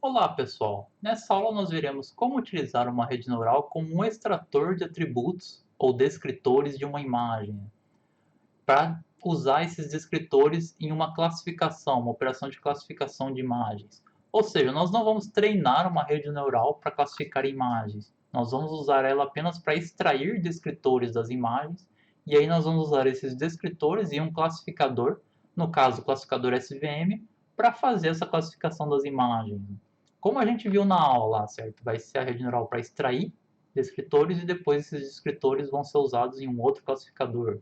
Olá, pessoal! Nessa aula nós veremos como utilizar uma rede neural como um extrator de atributos ou descritores de uma imagem, para usar esses descritores em uma classificação, uma operação de classificação de imagens. Ou seja, nós não vamos treinar uma rede neural para classificar imagens, nós vamos usar ela apenas para extrair descritores das imagens, e aí nós vamos usar esses descritores e um classificador, no caso o classificador SVM, para fazer essa classificação das imagens. Como a gente viu na aula, certo? Vai ser a rede neural para extrair descritores e depois esses descritores vão ser usados em um outro classificador.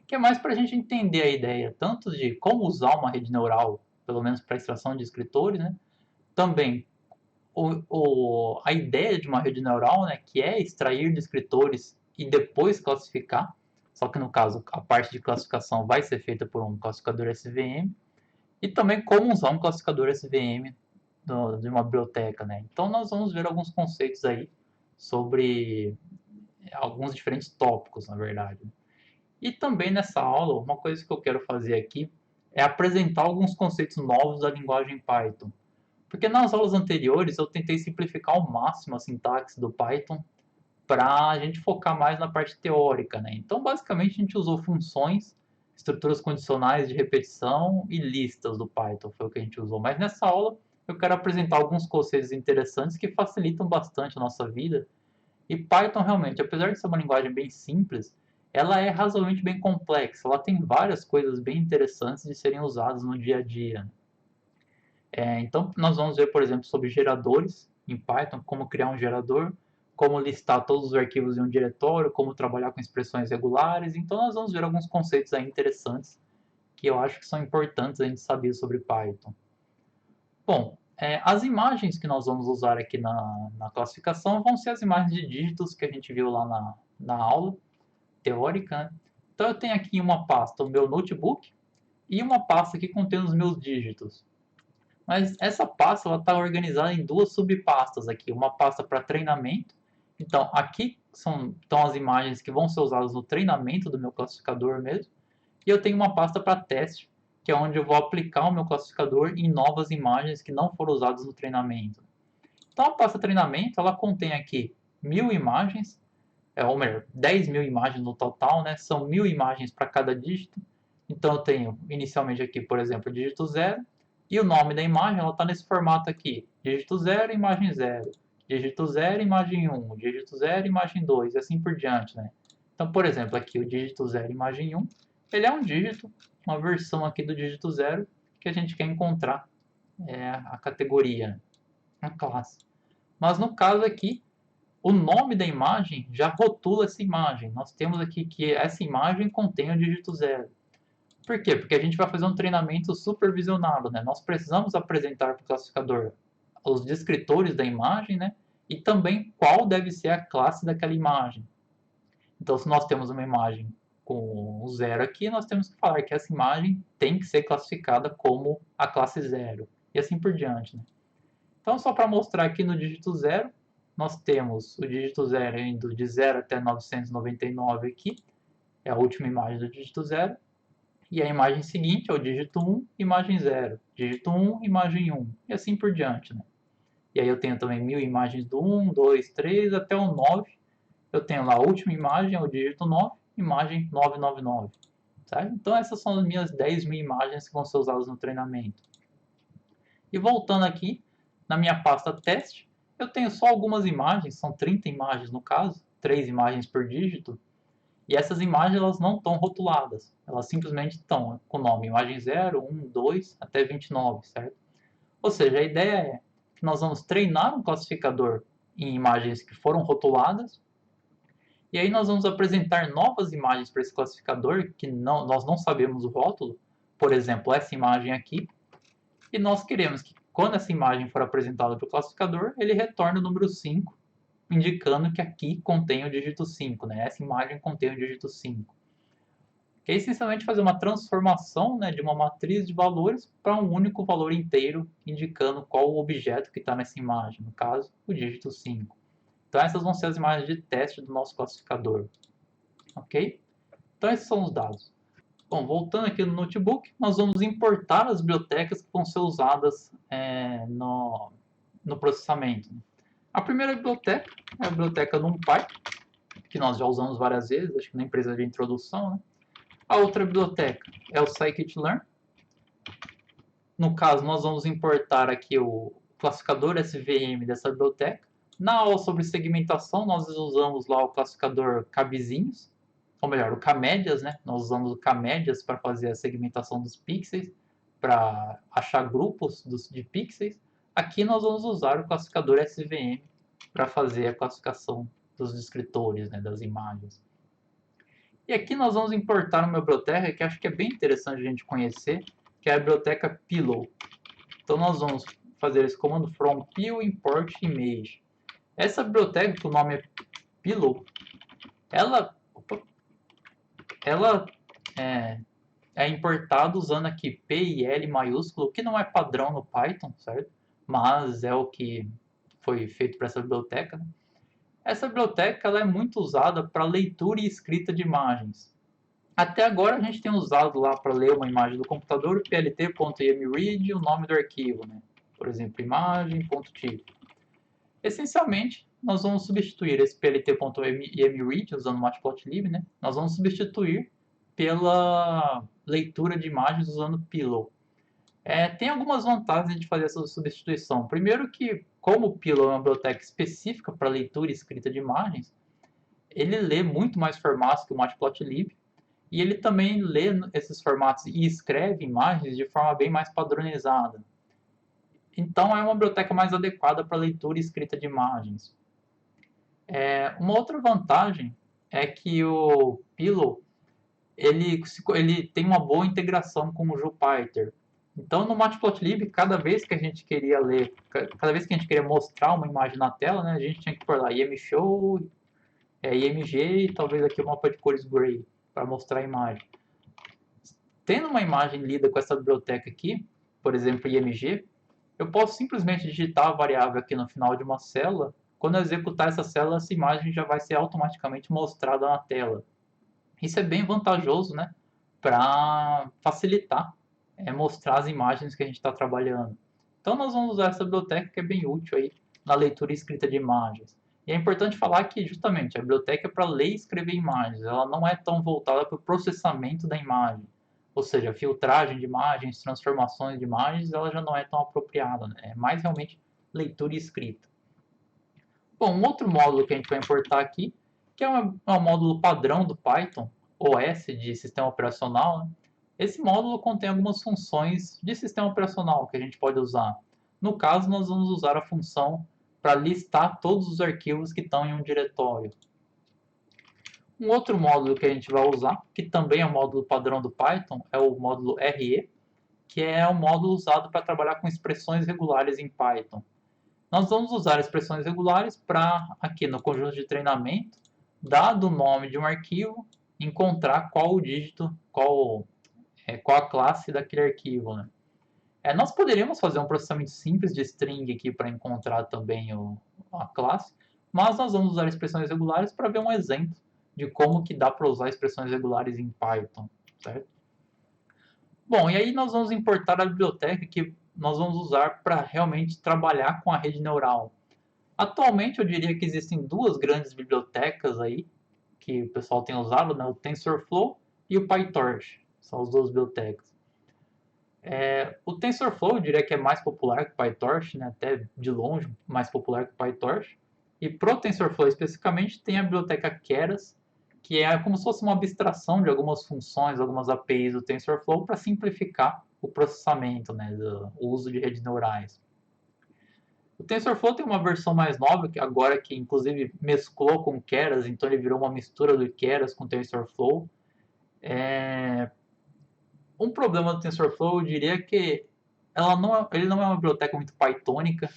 Que é mais para a gente entender a ideia tanto de como usar uma rede neural, pelo menos para extração de descritores, né? Também a ideia de uma rede neural, né, que é extrair descritores e depois classificar, só que no caso a parte de classificação vai ser feita por um classificador SVM, e também como usar um classificador SVM de uma biblioteca, né? Então nós vamos ver alguns conceitos aí sobre alguns diferentes tópicos, na verdade. E também nessa aula, uma coisa que eu quero fazer aqui é apresentar alguns conceitos novos da linguagem Python. Porque nas aulas anteriores eu tentei simplificar ao máximo a sintaxe do Python para a gente focar mais na parte teórica, né? Então, basicamente, a gente usou funções, estruturas condicionais de repetição e listas do Python, foi o que a gente usou. Mas nessa aula eu quero apresentar alguns conceitos interessantes que facilitam bastante a nossa vida. E Python realmente, apesar de ser uma linguagem bem simples, ela é razoavelmente bem complexa. Ela tem várias coisas bem interessantes de serem usadas no dia a dia. Então, nós vamos ver, por exemplo, sobre geradores em Python, como criar um gerador, como listar todos os arquivos em um diretório, como trabalhar com expressões regulares. Então, nós vamos ver alguns conceitos aí interessantes que eu acho que são importantes a gente saber sobre Python. Bom, as imagens que nós vamos usar aqui na classificação vão ser as imagens de dígitos que a gente viu lá na aula teórica, né? Então, eu tenho aqui uma pasta, o meu notebook, e uma pasta que contém os meus dígitos. Mas essa pasta está organizada em duas subpastas aqui. Uma pasta para treinamento. Então, aqui estão as imagens que vão ser usadas no treinamento do meu classificador mesmo. E eu tenho uma pasta para teste, que é onde eu vou aplicar o meu classificador em novas imagens que não foram usadas no treinamento. Então, a pasta treinamento, ela contém aqui 1000 imagens, ou melhor, 10.000 imagens no total, né? São 1000 imagens para cada dígito. Então, eu tenho inicialmente aqui, por exemplo, dígito 0, e o nome da imagem está nesse formato aqui: dígito 0, imagem 0, dígito 0, imagem 1, dígito 0, imagem 2, e assim por diante, né? Então, por exemplo, aqui o dígito 0, imagem 1, ele é um dígito, uma versão aqui do dígito 0 que a gente quer encontrar a categoria, a classe. Mas no caso aqui, o nome da imagem já rotula essa imagem. Nós temos aqui que essa imagem contém o dígito 0. Por quê? Porque a gente vai fazer um treinamento supervisionado, né? Nós precisamos apresentar para o classificador os descritores da imagem, né? E também qual deve ser a classe daquela imagem. Então, se nós temos uma imagem com o 0 aqui, nós temos que falar que essa imagem tem que ser classificada como a classe 0. E assim por diante, né? Então, só para mostrar aqui no dígito 0, nós temos o dígito 0 indo de 0 até 999 aqui, é a última imagem do dígito 0. E a imagem seguinte é o dígito 1, imagem 0. Dígito 1, imagem 1. E assim por diante, né? E aí eu tenho também 1000 imagens do 1, 2, 3 até o 9. Eu tenho lá a última imagem, é o dígito 9, imagem 999. Certo? Então essas são as minhas 10.000 imagens que vão ser usadas no treinamento. E voltando aqui, na minha pasta teste, eu tenho só algumas imagens, são 30 imagens no caso, 3 imagens por dígito, e essas imagens elas não estão rotuladas, elas simplesmente estão com o nome imagem 0, 1, 2 até 29, certo? Ou seja, a ideia é que nós vamos treinar um classificador em imagens que foram rotuladas, e aí nós vamos apresentar novas imagens para esse classificador que nós não sabemos o rótulo, por exemplo, essa imagem aqui, e nós queremos que quando essa imagem for apresentada para o classificador, ele retorne o número 5, indicando que aqui contém o dígito 5, né? Essa imagem contém o dígito 5. Que é essencialmente fazer uma transformação, né, de uma matriz de valores para um único valor inteiro, indicando qual o objeto que está nessa imagem, no caso, o dígito 5. Então essas vão ser as imagens de teste do nosso classificador. Ok? Então esses são os dados. Bom, voltando aqui no notebook, nós vamos importar as bibliotecas que vão ser usadas no processamento. A primeira biblioteca é a biblioteca NumPy, que nós já usamos várias vezes, acho que na empresa de introdução, né? A outra biblioteca é o scikit-learn. No caso, nós vamos importar aqui o classificador SVM dessa biblioteca. Na aula sobre segmentação, nós usamos lá o classificador cabezinhos, ou melhor, o Kmédias, né? Nós usamos o Kmédias para fazer a segmentação dos pixels, para achar grupos de pixels. Aqui nós vamos usar o classificador SVM para fazer a classificação dos descritores, né, das imagens. E aqui nós vamos importar uma biblioteca que acho que é bem interessante a gente conhecer, que é a biblioteca Pillow. Então nós vamos fazer esse comando from pil import image. Essa biblioteca, que o nome é Pillow, ela é importada usando aqui PIL maiúsculo, que não é padrão no Python, certo? Mas é o que foi feito para essa biblioteca, né? Essa biblioteca ela é muito usada para leitura e escrita de imagens. Até agora a gente tem usado lá para ler uma imagem do computador plt.imread o nome do arquivo, né? Por exemplo, imagem.tif. Essencialmente, nós vamos substituir esse plt.imread usando o matplotlib, né? Nós vamos substituir pela leitura de imagens usando Pillow. Tem algumas vantagens de fazer essa substituição. Primeiro que, como o Pillow é uma biblioteca específica para leitura e escrita de imagens, ele lê muito mais formatos que o Matplotlib, e ele também lê esses formatos e escreve imagens de forma bem mais padronizada. Então é uma biblioteca mais adequada para leitura e escrita de imagens. Uma outra vantagem é que o Pillow ele tem uma boa integração com o Jupyter. Então no Matplotlib, cada vez que a gente queria mostrar uma imagem na tela, né, a gente tinha que pôr lá imshow, img e talvez aqui o mapa de cores gray para mostrar a imagem. Tendo uma imagem lida com essa biblioteca aqui, por exemplo, img, eu posso simplesmente digitar a variável aqui no final de uma célula. Quando eu executar essa célula, essa imagem já vai ser automaticamente mostrada na tela. Isso é bem vantajoso, né, para facilitar mostrar as imagens que a gente está trabalhando. Então nós vamos usar essa biblioteca que é bem útil aí na leitura e escrita de imagens. E é importante falar que justamente a biblioteca é para ler e escrever imagens, ela não é tão voltada para o processamento da imagem. Ou seja, filtragem de imagens, transformações de imagens, ela já não é tão apropriada, né? É mais realmente leitura e escrita. Bom, um outro módulo que a gente vai importar aqui, que é um módulo padrão do Python, OS de sistema operacional, né? Esse módulo contém algumas funções de sistema operacional que a gente pode usar. No caso, nós vamos usar a função para listar todos os arquivos que estão em um diretório. Um outro módulo que a gente vai usar, que também é um módulo padrão do Python, é o módulo RE, que é um módulo usado para trabalhar com expressões regulares em Python. Nós vamos usar expressões regulares para, aqui no conjunto de treinamento, dado o nome de um arquivo, encontrar qual o dígito, qual a classe daquele arquivo, né? Nós poderíamos fazer um processamento simples de string aqui para encontrar também a classe, mas nós vamos usar expressões regulares para ver um exemplo de como que dá para usar expressões regulares em Python, certo? Bom, e aí nós vamos importar a biblioteca que nós vamos usar para realmente trabalhar com a rede neural. Atualmente eu diria que existem duas grandes bibliotecas aí que o pessoal tem usado, né? O TensorFlow e o PyTorch. São as duas bibliotecas. O TensorFlow eu diria que é mais popular que o PyTorch, né? Até de longe mais popular que o PyTorch. E para o TensorFlow especificamente tem a biblioteca Keras, que é como se fosse uma abstração de algumas funções, algumas APIs do TensorFlow para simplificar o processamento, né? O uso de redes neurais. O TensorFlow tem uma versão mais nova, que agora que inclusive mesclou com Keras, então ele virou uma mistura do Keras com TensorFlow. Um problema do TensorFlow, eu diria que ele não é uma biblioteca muito pythônica.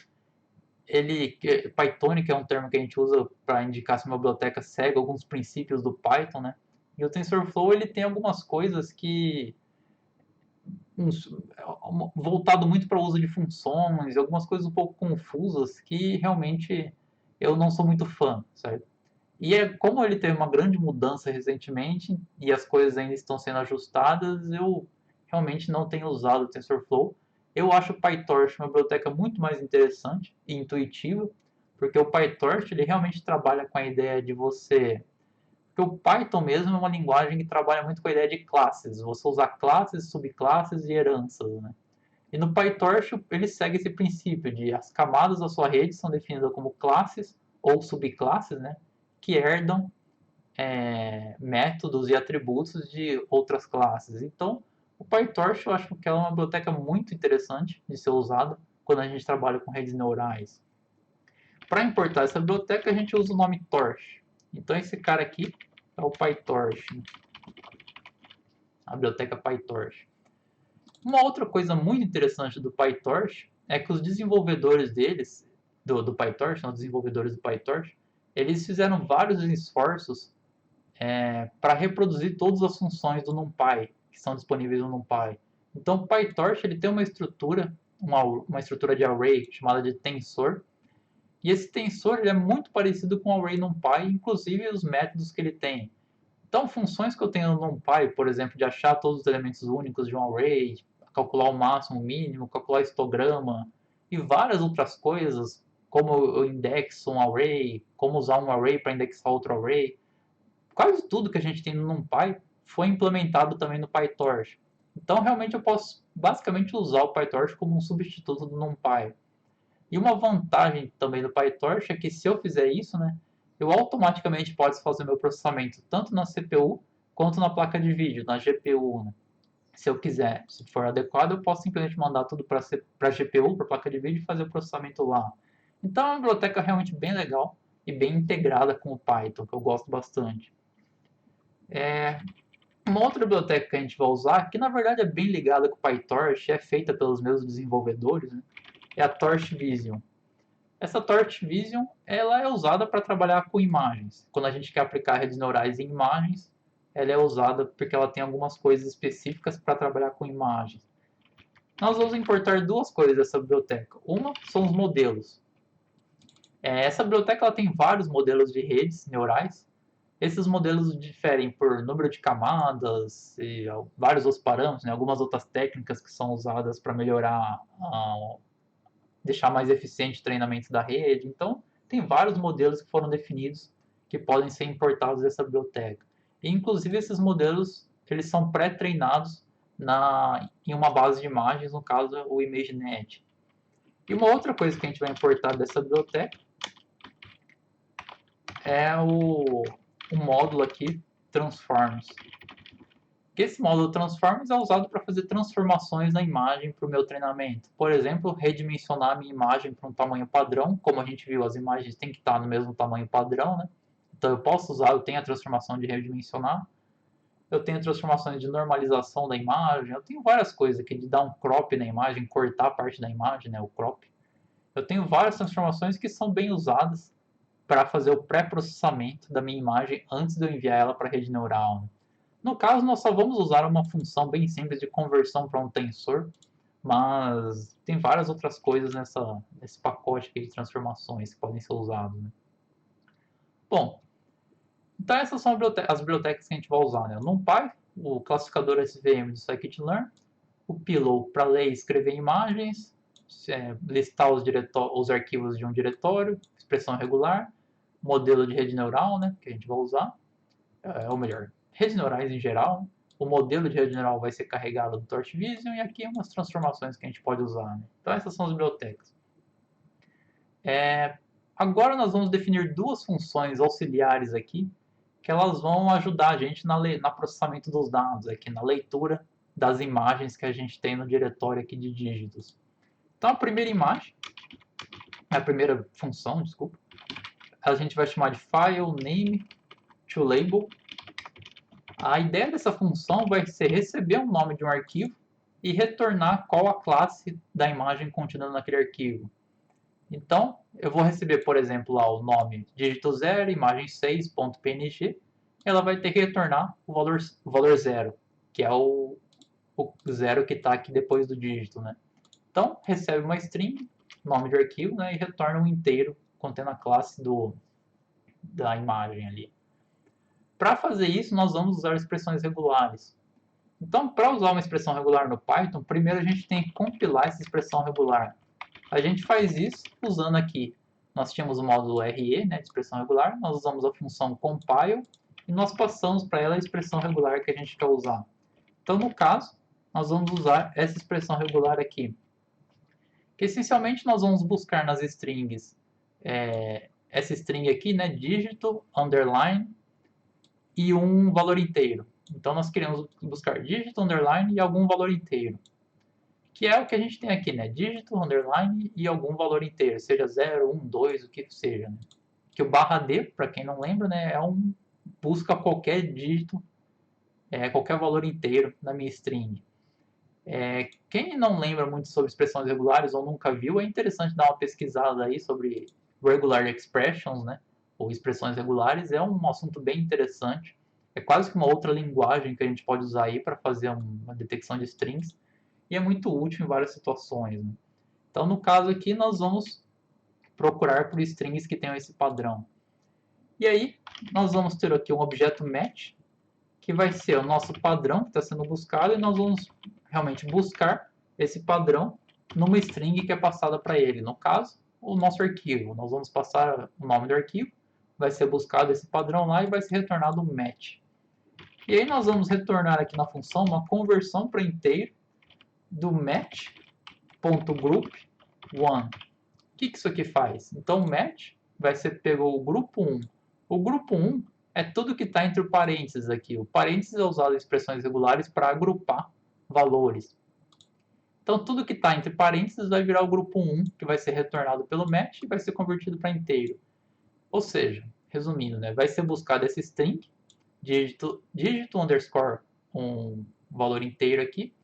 Pythônica é um termo que a gente usa para indicar se uma biblioteca segue alguns princípios do Python, né? E o TensorFlow ele tem algumas coisas que voltado muito para o uso de funções, algumas coisas um pouco confusas que realmente eu não sou muito fã, certo? E como ele teve uma grande mudança recentemente e as coisas ainda estão sendo ajustadas, eu realmente não tenho usado o TensorFlow. Eu acho o PyTorch uma biblioteca muito mais interessante e intuitiva, porque o PyTorch ele realmente trabalha com a ideia de você. Porque o Python mesmo é uma linguagem que trabalha muito com a ideia de classes. Você usar classes, subclasses e heranças, né? E no PyTorch ele segue esse princípio de as camadas da sua rede são definidas como classes ou subclasses, né? Que herdam métodos e atributos de outras classes. Então, o PyTorch eu acho que é uma biblioteca muito interessante de ser usada quando a gente trabalha com redes neurais. Para importar essa biblioteca, a gente usa o nome torch. Então, esse cara aqui é o PyTorch, a biblioteca PyTorch. Uma outra coisa muito interessante do PyTorch é que os desenvolvedores deles, do PyTorch, os desenvolvedores do PyTorch, eles fizeram vários esforços para reproduzir todas as funções do NumPy que são disponíveis no NumPy. Então, o PyTorch ele tem uma estrutura, uma estrutura de array chamada de tensor, e esse tensor ele é muito parecido com o array NumPy, inclusive os métodos que ele tem. Então, funções que eu tenho no NumPy, por exemplo, de achar todos os elementos únicos de um array, calcular o máximo, o mínimo, calcular histograma e várias outras coisas, como eu indexo um array, como usar um array para indexar outro array, quase tudo que a gente tem no NumPy foi implementado também no PyTorch. Então, realmente, eu posso basicamente usar o PyTorch como um substituto do NumPy. E uma vantagem também do PyTorch é que se eu fizer isso, né, eu automaticamente posso fazer meu processamento tanto na CPU quanto na placa de vídeo, na GPU. Né? Se eu quiser, se for adequado, eu posso simplesmente mandar tudo para a GPU, para a placa de vídeo e fazer o processamento lá. Então é uma biblioteca realmente bem legal e bem integrada com o Python, que eu gosto bastante. Uma outra biblioteca que a gente vai usar, que na verdade é bem ligada com o PyTorch, é feita pelos meus desenvolvedores, né? É a Torch Vision. Essa Torch Vision ela é usada para trabalhar com imagens. Quando a gente quer aplicar redes neurais em imagens, ela é usada porque ela tem algumas coisas específicas para trabalhar com imagens. Nós vamos importar duas coisas dessa biblioteca. Uma são os modelos. Essa biblioteca ela tem vários modelos de redes neurais. Esses modelos diferem por número de camadas e vários outros parâmetros, né? Algumas outras técnicas que são usadas para melhorar, deixar mais eficiente o treinamento da rede. Então, tem vários modelos que foram definidos que podem ser importados dessa biblioteca. E, inclusive, esses modelos eles são pré-treinados em uma base de imagens, no caso, o ImageNet. E uma outra coisa que a gente vai importar dessa biblioteca é o módulo aqui, Transforms. Esse módulo Transforms é usado para fazer transformações na imagem para o meu treinamento. Por exemplo, redimensionar a minha imagem para um tamanho padrão. Como a gente viu, as imagens têm que estar no mesmo tamanho padrão, né? Então eu posso usar, eu tenho a transformação de redimensionar, eu tenho transformações de normalização da imagem, eu tenho várias coisas aqui, de dar um crop na imagem, cortar a parte da imagem, né, o crop. Eu tenho várias transformações que são bem usadas para fazer o pré-processamento da minha imagem antes de eu enviar ela para a rede neural. Né? No caso, nós só vamos usar uma função bem simples de conversão para um tensor, mas tem várias outras coisas nesse pacote de transformações que podem ser usadas. Né? Bom, então essas são as bibliotecas que a gente vai usar. Né? O NumPy, o classificador SVM do Scikit-learn, o Pillow para ler e escrever imagens, listar os arquivos de um diretório, expressão regular, modelo de rede neural, né, que a gente vai usar, ou melhor, redes neurais em geral. O modelo de rede neural vai ser carregado do Torch Vision e aqui umas transformações que a gente pode usar. Né? Então essas são as bibliotecas. Agora nós vamos definir duas funções auxiliares aqui, que elas vão ajudar a gente no processamento dos dados, aqui na leitura das imagens que a gente tem no diretório aqui de dígitos. Então a primeira imagem, a primeira função, desculpa, a gente vai chamar de file name to label. A ideia dessa função vai ser receber o nome de um arquivo e retornar qual a classe da imagem contida naquele arquivo. Então, eu vou receber, por exemplo, lá o nome dígito 0, imagem 6.png, ela vai ter que retornar o valor 0, que é o zero que está aqui depois do dígito. Né? Então, recebe uma string, nome de arquivo, né, e retorna um inteiro contendo a classe da imagem ali. Para fazer isso, nós vamos usar expressões regulares. Então, para usar uma expressão regular no Python, primeiro a gente tem que compilar essa expressão regular. A gente faz isso usando aqui. Nós tínhamos o módulo RE, né, de expressão regular, nós usamos a função compile e nós passamos para ela a expressão regular que a gente quer usar. Então, no caso, nós vamos usar essa expressão regular aqui. Que essencialmente nós vamos buscar nas strings, essa string aqui, né, dígito, underline e um valor inteiro. Então nós queremos buscar dígito, underline e algum valor inteiro. Que é o que a gente tem aqui, né? Dígito, underline e algum valor inteiro, seja 0, 1, 2, o que seja. Né? Que o barra D, para quem não lembra, né, busca qualquer dígito, qualquer valor inteiro na minha string. Quem não lembra muito sobre expressões regulares ou nunca viu, é interessante dar uma pesquisada aí sobre regular expressions, né? Ou expressões regulares, é um assunto bem interessante. É quase que uma outra linguagem que a gente pode usar aí para fazer uma detecção de strings e é muito útil em várias situações. Né? Então, no caso aqui, nós vamos procurar por strings que tenham esse padrão. E aí, nós vamos ter aqui um objeto match, que vai ser o nosso padrão que está sendo buscado, e nós vamos realmente buscar esse padrão numa string que é passada para ele. No caso, o nosso arquivo. Nós vamos passar o nome do arquivo, vai ser buscado esse padrão lá e vai ser retornado um match. E aí nós vamos retornar aqui na função uma conversão para inteiro do match.group1. O que isso aqui faz? Então o match vai ser, pegou o grupo 1. O grupo 1 é tudo que está entre o parênteses aqui. O parênteses é usado em expressões regulares para agrupar valores. Então tudo que está entre parênteses vai virar o grupo 1, que vai ser retornado pelo match e vai ser convertido para inteiro. Ou seja, resumindo, né, vai ser buscado esse string, dígito underscore um valor inteiro aqui,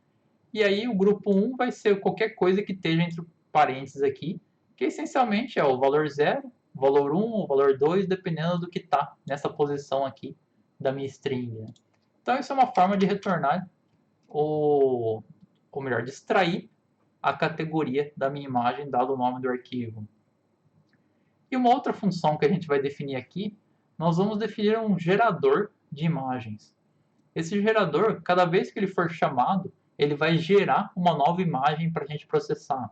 e aí o grupo 1 vai ser qualquer coisa que esteja entre parênteses aqui, que essencialmente é o valor 0, o valor 1, o valor 2, dependendo do que está nessa posição aqui da minha string. Né? Então isso é uma forma de retornar, ou melhor, de extrair a categoria da minha imagem, dado o nome do arquivo. E uma outra função que a gente vai definir aqui, nós vamos definir um gerador de imagens. Esse gerador, cada vez que ele for chamado, ele vai gerar uma nova imagem para a gente processar.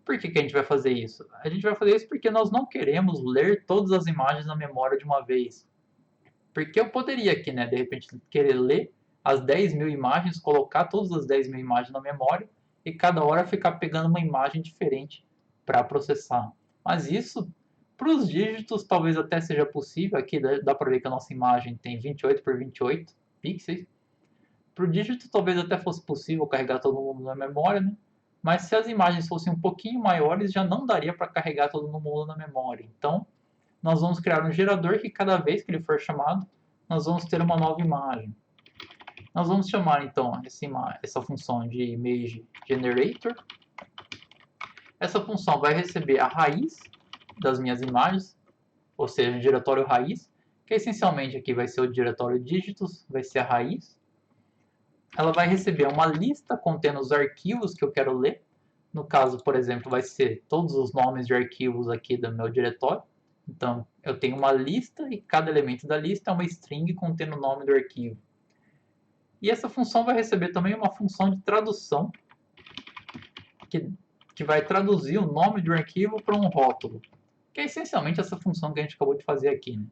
Por que a gente vai fazer isso? A gente vai fazer isso porque nós não queremos ler todas as imagens na memória de uma vez. Porque eu poderia aqui, né, de repente, querer ler as 10.000 imagens, colocar todas as 10.000 imagens na memória e cada hora ficar pegando uma imagem diferente para processar. Mas isso, para os dígitos, talvez até seja possível. Aqui dá para ver que a nossa imagem tem 28 por 28 pixels. Para o dígito, talvez até fosse possível carregar todo mundo na memória, né? Mas se as imagens fossem um pouquinho maiores, já não daria para carregar todo mundo na memória. Então, nós vamos criar um gerador que cada vez que ele for chamado, nós vamos ter uma nova imagem. Nós vamos chamar, então, essa função de image generator. Essa função vai receber a raiz das minhas imagens, ou seja, o diretório raiz, que essencialmente aqui vai ser o diretório dígitos, vai ser a raiz. Ela vai receber uma lista contendo os arquivos que eu quero ler. No caso, por exemplo, vai ser todos os nomes de arquivos aqui do meu diretório. Então, eu tenho uma lista e cada elemento da lista é uma string contendo o nome do arquivo. E essa função vai receber também uma função de tradução, que vai traduzir o nome do arquivo para um rótulo, que é essencialmente essa função que a gente acabou de fazer aqui. Né?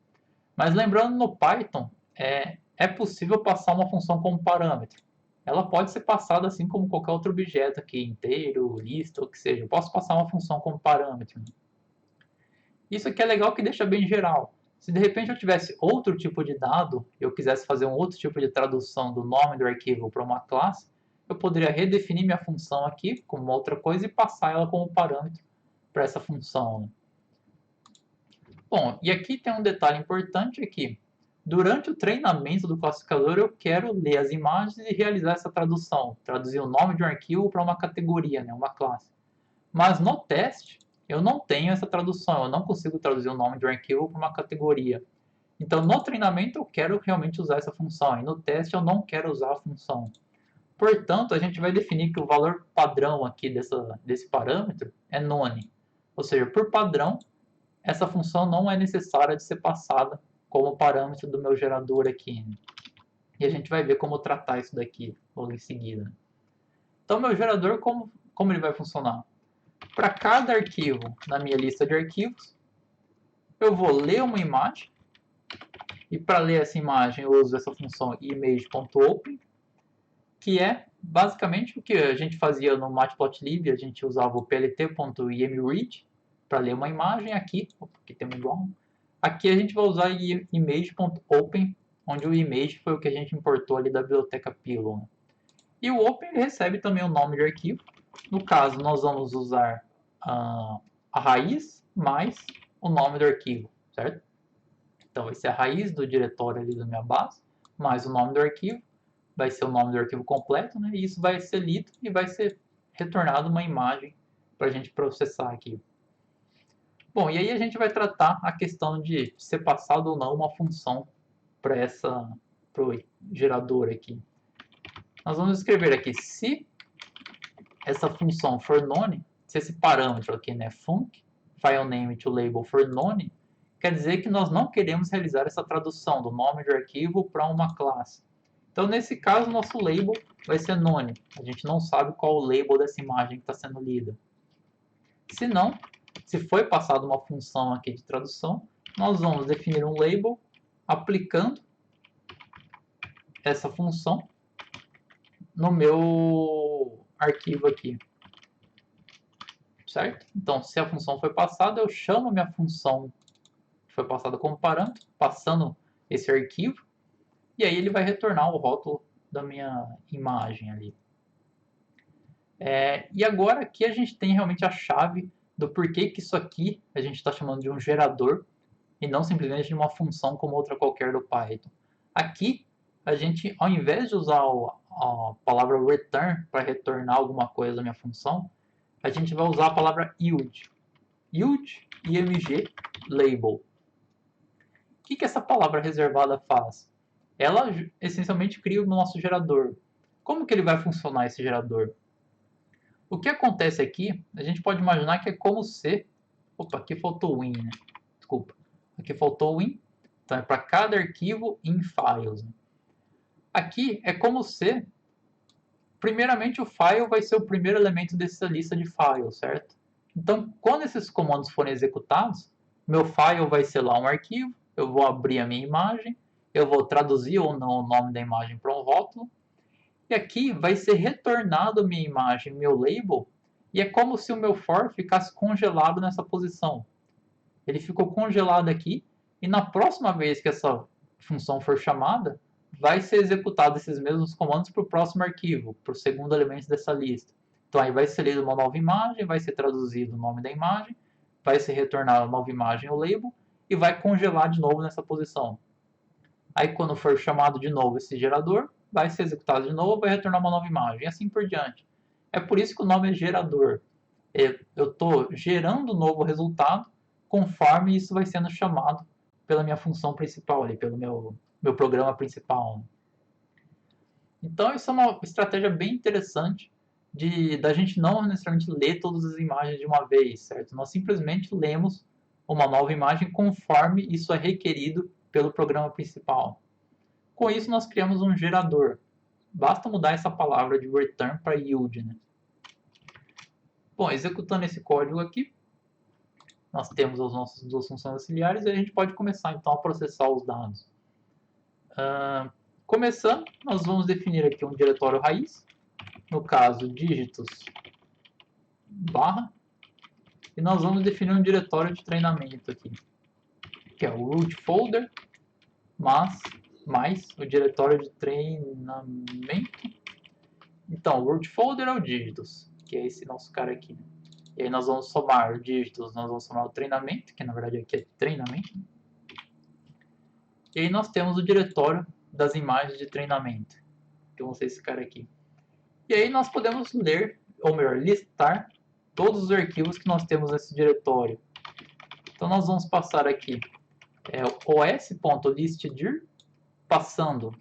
Mas lembrando, no Python, é possível passar uma função como parâmetro. Ela pode ser passada assim como qualquer outro objeto aqui, inteiro, lista, ou o que seja. Eu posso passar uma função como parâmetro. Né? Isso aqui é legal que deixa bem geral. Se de repente eu tivesse outro tipo de dado, e eu quisesse fazer um outro tipo de tradução do nome do arquivo para uma classe, eu poderia redefinir minha função aqui como uma outra coisa e passar ela como parâmetro para essa função. Né? Bom, e aqui tem um detalhe importante aqui. Durante o treinamento do classificador, eu quero ler as imagens e realizar essa tradução, traduzir o nome de um arquivo para uma categoria, né, uma classe. Mas no teste, eu não tenho essa tradução, eu não consigo traduzir o nome de um arquivo para uma categoria. Então, no treinamento, eu quero realmente usar essa função, e no teste, eu não quero usar a função. Portanto, a gente vai definir que o valor padrão aqui desse parâmetro é none. Ou seja, por padrão, essa função não é necessária de ser passada como parâmetro do meu gerador aqui, né? E a gente vai ver como tratar isso daqui logo em seguida. Então, meu gerador, como ele vai funcionar? Para cada arquivo na minha lista de arquivos, eu vou ler uma imagem, e para ler essa imagem eu uso essa função image.open, que é basicamente o que a gente fazia no Matplotlib. A gente usava o plt.imread para ler uma imagem. Aqui tem um igual. Aqui a gente vai usar image.open, onde o image foi o que a gente importou ali da biblioteca Pillow. E o open ele recebe também o nome de arquivo. No caso, nós vamos usar a raiz mais o nome do arquivo, certo? Então vai ser a raiz do diretório ali da minha base, mais o nome do arquivo, vai ser o nome do arquivo completo, né? E isso vai ser lido e vai ser retornado uma imagem para a gente processar aqui. Bom, e aí a gente vai tratar a questão de ser passado ou não uma função para o gerador aqui. Nós vamos escrever aqui, se essa função for none, se esse parâmetro aqui, né, func, filename to label for none, quer dizer que nós não queremos realizar essa tradução do nome de arquivo para uma classe. Então, nesse caso, nosso label vai ser none. A gente não sabe qual o label dessa imagem que está sendo lida. Se não, se foi passada uma função aqui de tradução, nós vamos definir um label aplicando essa função no meu arquivo aqui. Certo? Então, se a função foi passada, eu chamo a minha função que foi passada como parâmetro, passando esse arquivo, e aí ele vai retornar o rótulo da minha imagem ali. E agora aqui a gente tem realmente a chave do porquê que isso aqui a gente está chamando de um gerador e não simplesmente de uma função como outra qualquer do Python. Aqui, a gente, ao invés de usar a palavra return para retornar alguma coisa da minha função, a gente vai usar a palavra yield. Yield, img, label. O que essa palavra reservada faz? Ela essencialmente cria o nosso gerador. Como que ele vai funcionar, esse gerador? O que acontece aqui, a gente pode imaginar que é como se... Opa, aqui faltou o in, né? Desculpa. Aqui faltou o in. Então é para cada arquivo in files. Aqui é como se... Primeiramente o file vai ser o primeiro elemento dessa lista de files, certo? Então, quando esses comandos forem executados, meu file vai ser lá um arquivo, eu vou abrir a minha imagem, eu vou traduzir ou não o nome da imagem para um rótulo, e aqui vai ser retornado minha imagem, meu label, e é como se o meu for ficasse congelado nessa posição. Ele ficou congelado aqui, e na próxima vez que essa função for chamada, vai ser executado esses mesmos comandos para o próximo arquivo, para o segundo elemento dessa lista. Então aí vai ser lida uma nova imagem, vai ser traduzido o nome da imagem, vai ser retornada a nova imagem, o label, e vai congelar de novo nessa posição. Aí quando for chamado de novo esse gerador, vai ser executado de novo, vai retornar uma nova imagem, e assim por diante. É por isso que o nome é gerador. Eu estou gerando um novo resultado conforme isso vai sendo chamado pela minha função principal, ali, pelo meu programa principal. Então isso é uma estratégia bem interessante da gente não necessariamente ler todas as imagens de uma vez, certo? Nós simplesmente lemos uma nova imagem conforme isso é requerido pelo programa principal. Com isso nós criamos um gerador. Basta mudar essa palavra de return para yield, né? Bom, executando esse código aqui, nós temos as nossas duas funções auxiliares e a gente pode começar então a processar os dados. Começando, nós vamos definir aqui um diretório raiz, no caso dígitos barra, e nós vamos definir um diretório de treinamento aqui, que é o root folder, mais o diretório de treinamento. Então, o root folder é o dígitos, que é esse nosso cara aqui. E aí nós vamos somar dígitos, nós vamos somar o treinamento, que na verdade aqui é treinamento. E aí nós temos o diretório das imagens de treinamento, que vão ser esse cara aqui. E aí nós podemos ler, ou melhor, listar todos os arquivos que nós temos nesse diretório. Então nós vamos passar aqui os.listdir, passando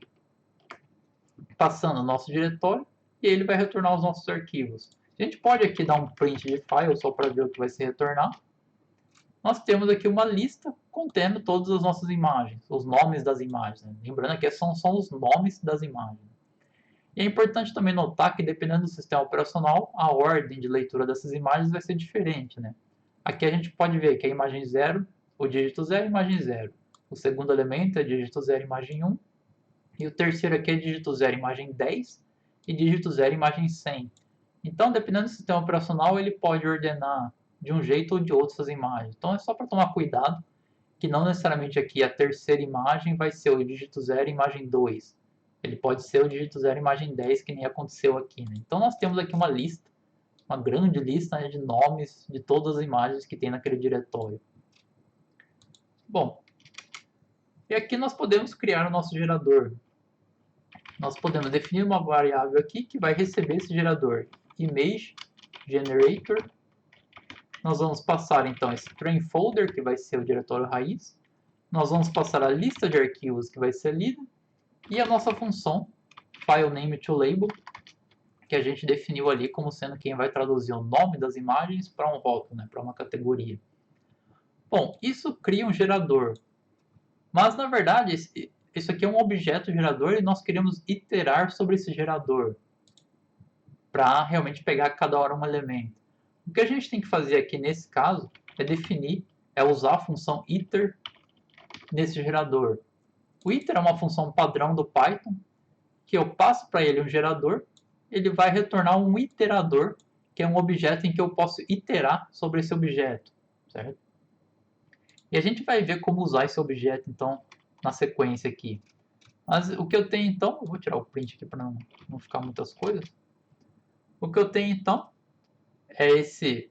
o nosso diretório, e ele vai retornar os nossos arquivos. A gente pode aqui dar um print de file só para ver o que vai ser retornado. nós temos aqui uma lista contendo todas as nossas imagens, os nomes das imagens. Né? Lembrando que são os nomes das imagens. E é importante também notar que, dependendo do sistema operacional, a ordem de leitura dessas imagens vai ser diferente. Né? Aqui a gente pode ver que a imagem 0, o dígito 0 é imagem 0. O segundo elemento é dígito 0, imagem 1. E o terceiro aqui é dígito 0, imagem 10. E dígito 0, imagem 100. Então, dependendo do sistema operacional, ele pode ordenar de um jeito ou de outro essas imagens. Então, é só para tomar cuidado que não necessariamente aqui a terceira imagem vai ser o dígito 0, imagem 2. Ele pode ser o dígito 0, imagem 10, que nem aconteceu aqui. Né? Então, nós temos aqui uma lista, uma grande lista, né, de nomes de todas as imagens que tem naquele diretório. Bom, e aqui nós podemos criar o nosso gerador. Nós podemos definir uma variável aqui que vai receber esse gerador, image generator. Nós vamos passar então esse train folder, que vai ser o diretório raiz. Nós vamos passar a lista de arquivos que vai ser lida e a nossa função fileNameToLabel, que a gente definiu ali como sendo quem vai traduzir o nome das imagens para um rótulo, né, para uma categoria. Bom, isso cria um gerador, mas na verdade isso aqui é um objeto gerador e nós queremos iterar sobre esse gerador para realmente pegar cada hora um elemento. O que a gente tem que fazer aqui nesse caso é usar a função iter nesse gerador. O iter é uma função padrão do Python que eu passo para ele um gerador, ele vai retornar um iterador, que é um objeto em que eu posso iterar sobre esse objeto, certo? E a gente vai ver como usar esse objeto, então, na sequência aqui. Mas o que eu tenho, então, eu vou tirar o print aqui para não ficar muitas coisas. O que eu tenho, então, é esse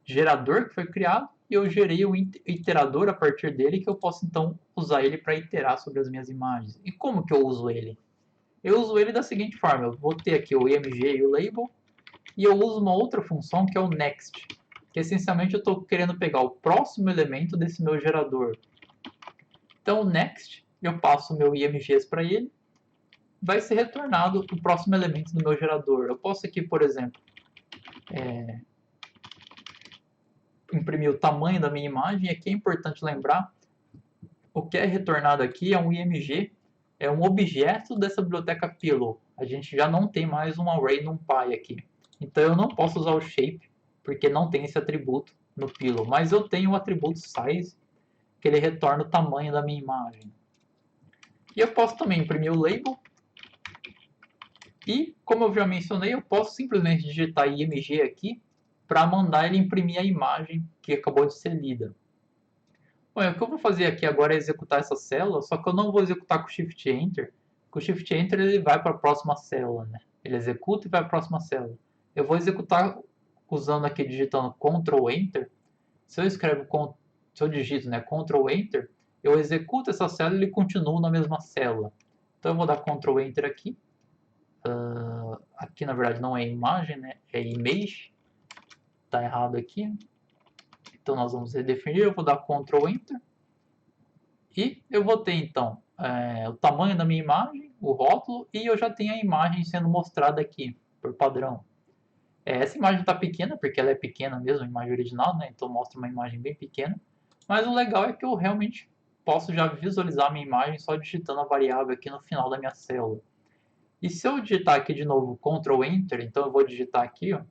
gerador que foi criado, e eu gerei um iterador a partir dele, que eu posso, então, usar ele para iterar sobre as minhas imagens. E como que eu uso ele? Eu uso ele da seguinte forma, eu vou ter aqui o img e o label, e eu uso uma outra função que é o next, que essencialmente eu estou querendo pegar o próximo elemento desse meu gerador. Então o next, eu passo o meu imgs para ele, vai ser retornado o próximo elemento do meu gerador. Eu posso aqui, por exemplo, imprimir o tamanho da minha imagem, e aqui é importante lembrar, o que é retornado aqui é um img, é um objeto dessa biblioteca Pillow. A gente já não tem mais um array NumPy aqui. Então eu não posso usar o shape, porque não tem esse atributo no Pillow. Mas eu tenho o atributo size, que ele retorna o tamanho da minha imagem. E eu posso também imprimir o label. E, como eu já mencionei, eu posso simplesmente digitar img aqui para mandar ele imprimir a imagem que acabou de ser lida. Bom, o que eu vou fazer aqui agora é executar essa célula, só que eu não vou executar com Shift Enter. Com o Shift Enter ele vai para a próxima célula, né? Ele executa e vai para a próxima célula. Eu vou executar usando aqui, digitando Ctrl Enter. Se eu digito, né, Ctrl Enter, eu executo essa célula e ele continua na mesma célula. Então eu vou dar Ctrl Enter aqui. Aqui na verdade não é imagem, né? É image. Está errado aqui. Então nós vamos redefinir, eu vou dar Ctrl Enter. E eu vou ter então o tamanho da minha imagem, o rótulo, e eu já tenho a imagem sendo mostrada aqui, por padrão. Essa imagem está pequena, porque ela é pequena mesmo, a imagem original, né? Então mostra uma imagem bem pequena. Mas o legal é que eu realmente posso já visualizar a minha imagem só digitando a variável aqui no final da minha célula. E se eu digitar aqui de novo Ctrl Enter, então eu vou digitar aqui, ó,